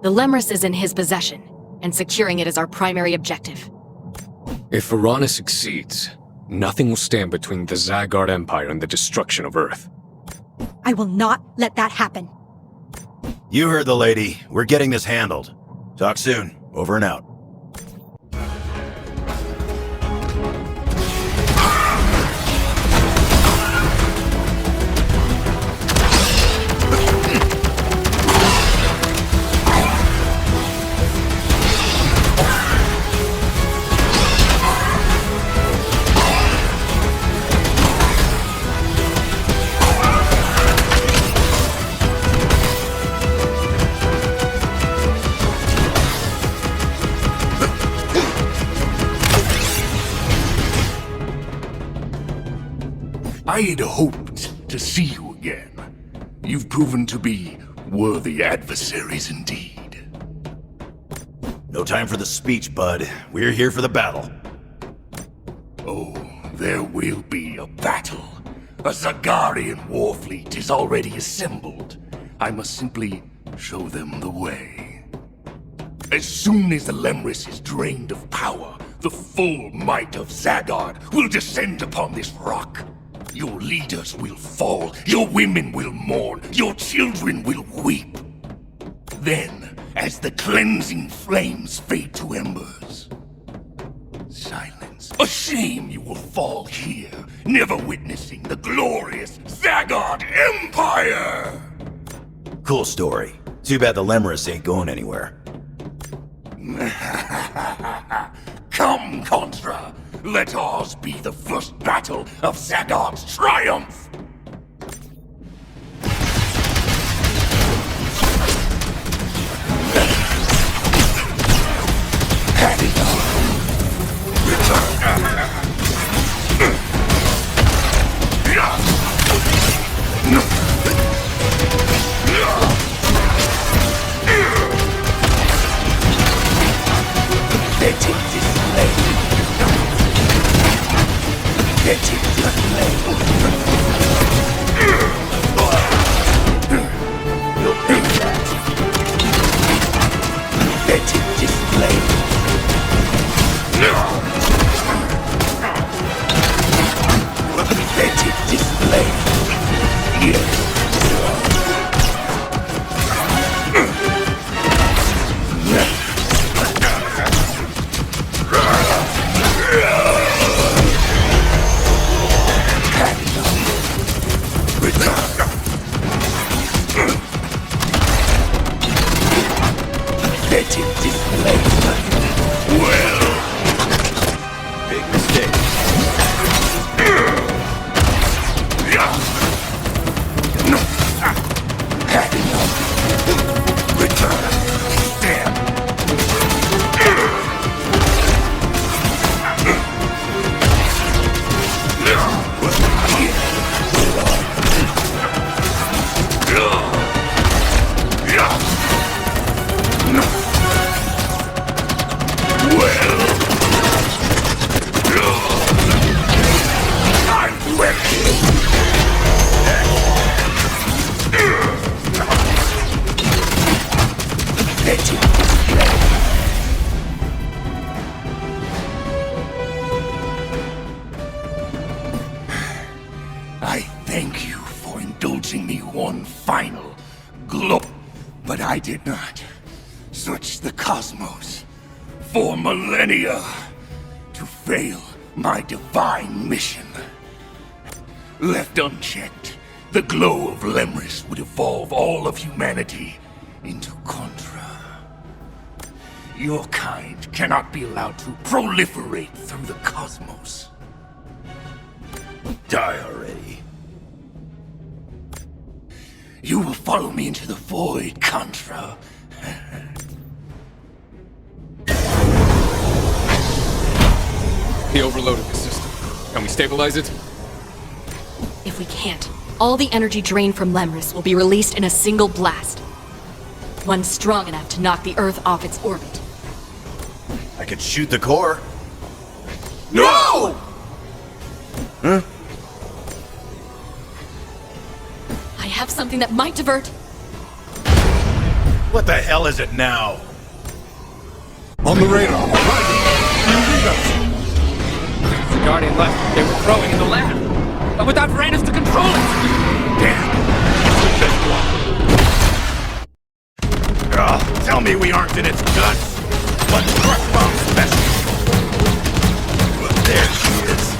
The Lemris is in his possession, and securing it is our primary objective. If Varanus succeeds, nothing will stand between the Zygarde Empire and the destruction of Earth. I will not let that happen. You heard the lady. We're getting this handled. Talk soon. Over and out. I had hoped to see you again. You've proven to be worthy adversaries indeed. No time for the speech, bud. We're here for the battle. Oh, there will be a battle. A Zagarian war fleet is already assembled. I must simply show them the way. As soon as the Lemris is drained of power, the full might of Zagard will descend upon this rock. Your leaders will fall, your women will mourn, your children will weep. Then, as the cleansing flames fade to embers, silence. A shame you will fall here, never witnessing the glorious Zagard Empire! Cool story. Too bad the Lemris ain't going anywhere. Come, Contra! Let ours be the first battle of Zagard's triumph! I thank you for indulging me one final glow. But I did not search the cosmos for millennia to fail my divine mission. Left unchecked, the glow of Lemris would evolve all of humanity into Contra. Your kind cannot be allowed to proliferate through the cosmos. Die already. You will follow me into the void, Contra. He overloaded the system. Can we stabilize it? If we can't, all the energy drained from Lemris will be released in a single blast. One strong enough to knock the Earth off its orbit. I could shoot the core. No! Huh? I have something that might divert. What the hell is it now? On the radar. The Guardian left. They were throwing in the lab. But without Randus to control it! Damn! Tell me we aren't in its guts. What's Crush Bomb's special? There she is.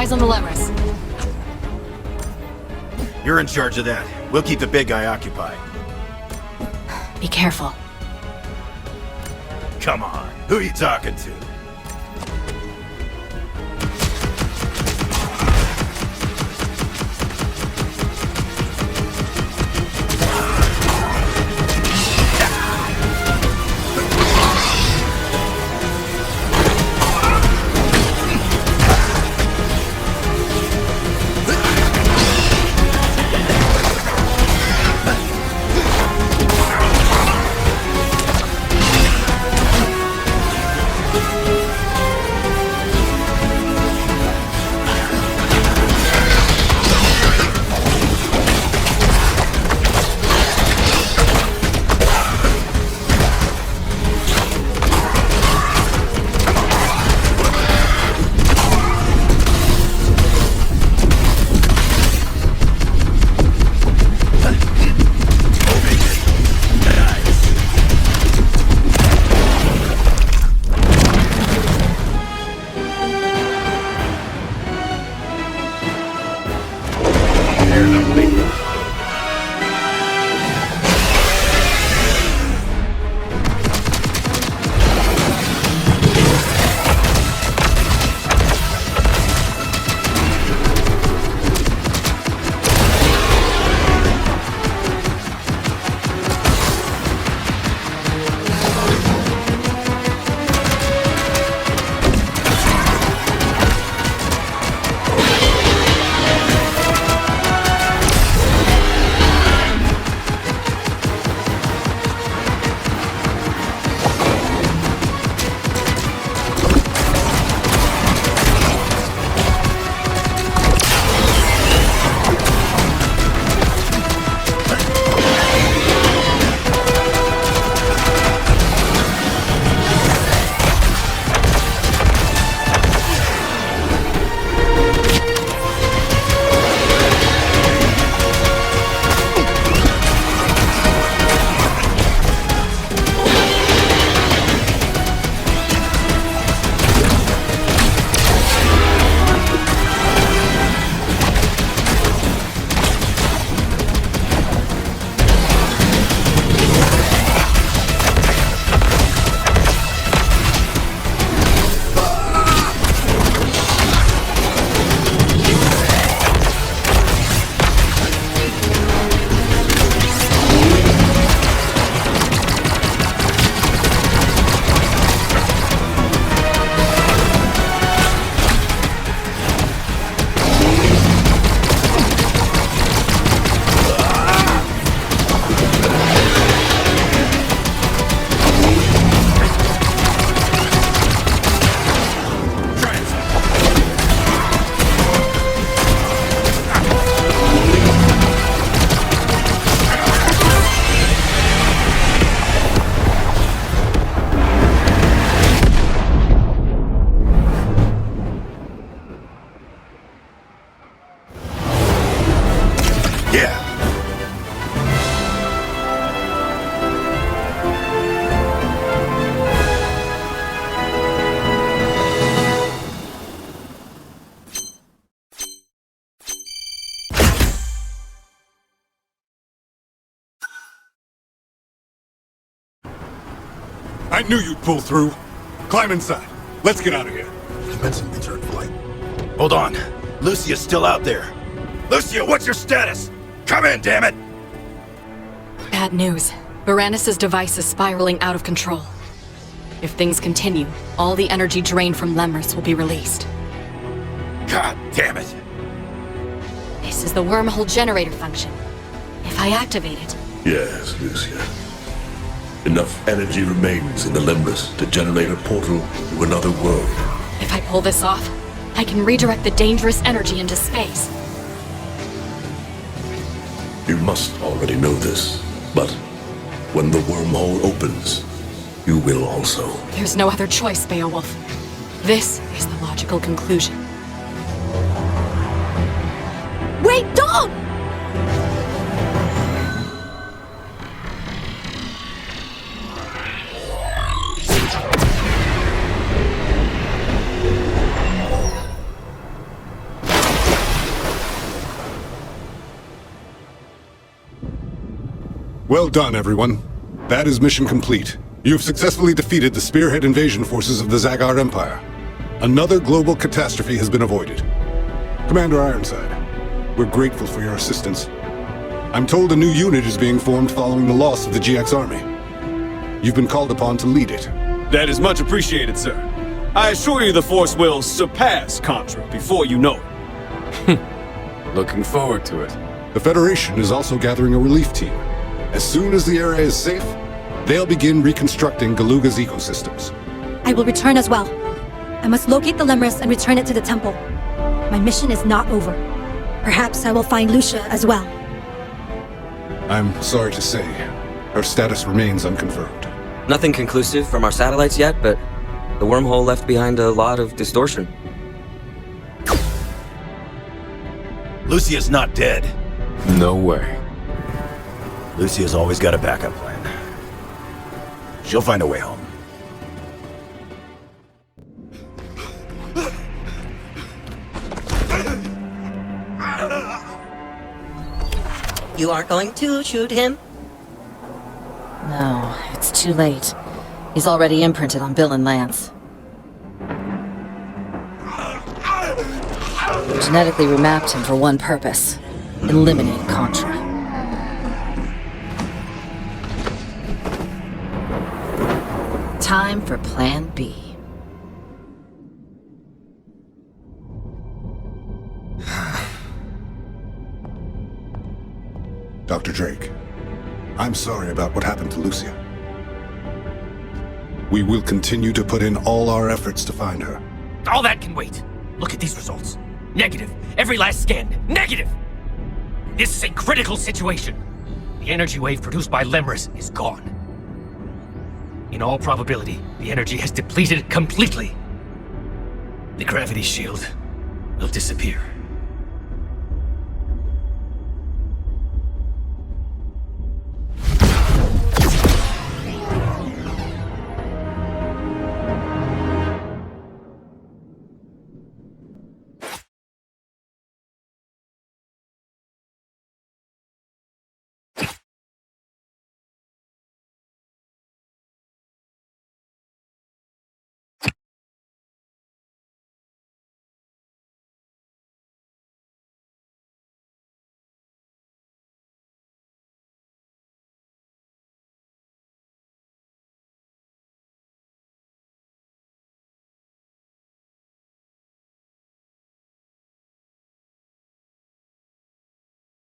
eyes on the Lemurs. You're in charge of that. We'll keep the big guy occupied. Be careful. Come on, who are you talking to? I knew you'd pull through. Climb inside. Let's get out of here. Commencing return flight. Hold on. Lucia's still out there. Lucia, what's your status? Come in, damn it! Bad news. Varanus' device is spiraling out of control. If things continue, all the energy drained from Lemurs will be released. God damn it! This is the wormhole generator function. If I activate it... Yes, Lucia. Enough energy remains in the Lemurs to generate a portal to another world. If I pull this off, I can redirect the dangerous energy into space. You must already know this, but when the wormhole opens, you will also. There's no other choice, Beowulf. This is the logical conclusion. Wait, don't! Well done, everyone. That is mission complete. You've successfully defeated the spearhead invasion forces of the Zagar Empire. Another global catastrophe has been avoided. Commander Ironside, we're grateful for your assistance. I'm told a new unit is being formed following the loss of the GX army. You've been called upon to lead it. That is much appreciated, sir. I assure you the Force will surpass Contra before you know it. Looking forward to it. The Federation is also gathering a relief team. As soon as the area is safe, they'll begin reconstructing Galuga's ecosystems. I will return as well. I must locate the Lemris and return it to the temple. My mission is not over. Perhaps I will find Lucia as well. I'm sorry to say, her status remains unconfirmed. Nothing conclusive from our satellites yet, but the wormhole left behind a lot of distortion. Lucia's not dead. No way. Lucia's always got a backup plan. She'll find a way home. You aren't going to shoot him? No, it's too late. He's already imprinted on Bill and Lance. We genetically remapped him for one purpose: eliminate Contra. Time for Plan B. Dr. Drake, I'm sorry about what happened to Lucia. We will continue to put in all our efforts to find her. All that can wait. Look at these results. Negative. Every last scan. Negative! This is a critical situation. The energy wave produced by Lemris is gone. In all probability, the energy has depleted completely. The gravity shield will disappear.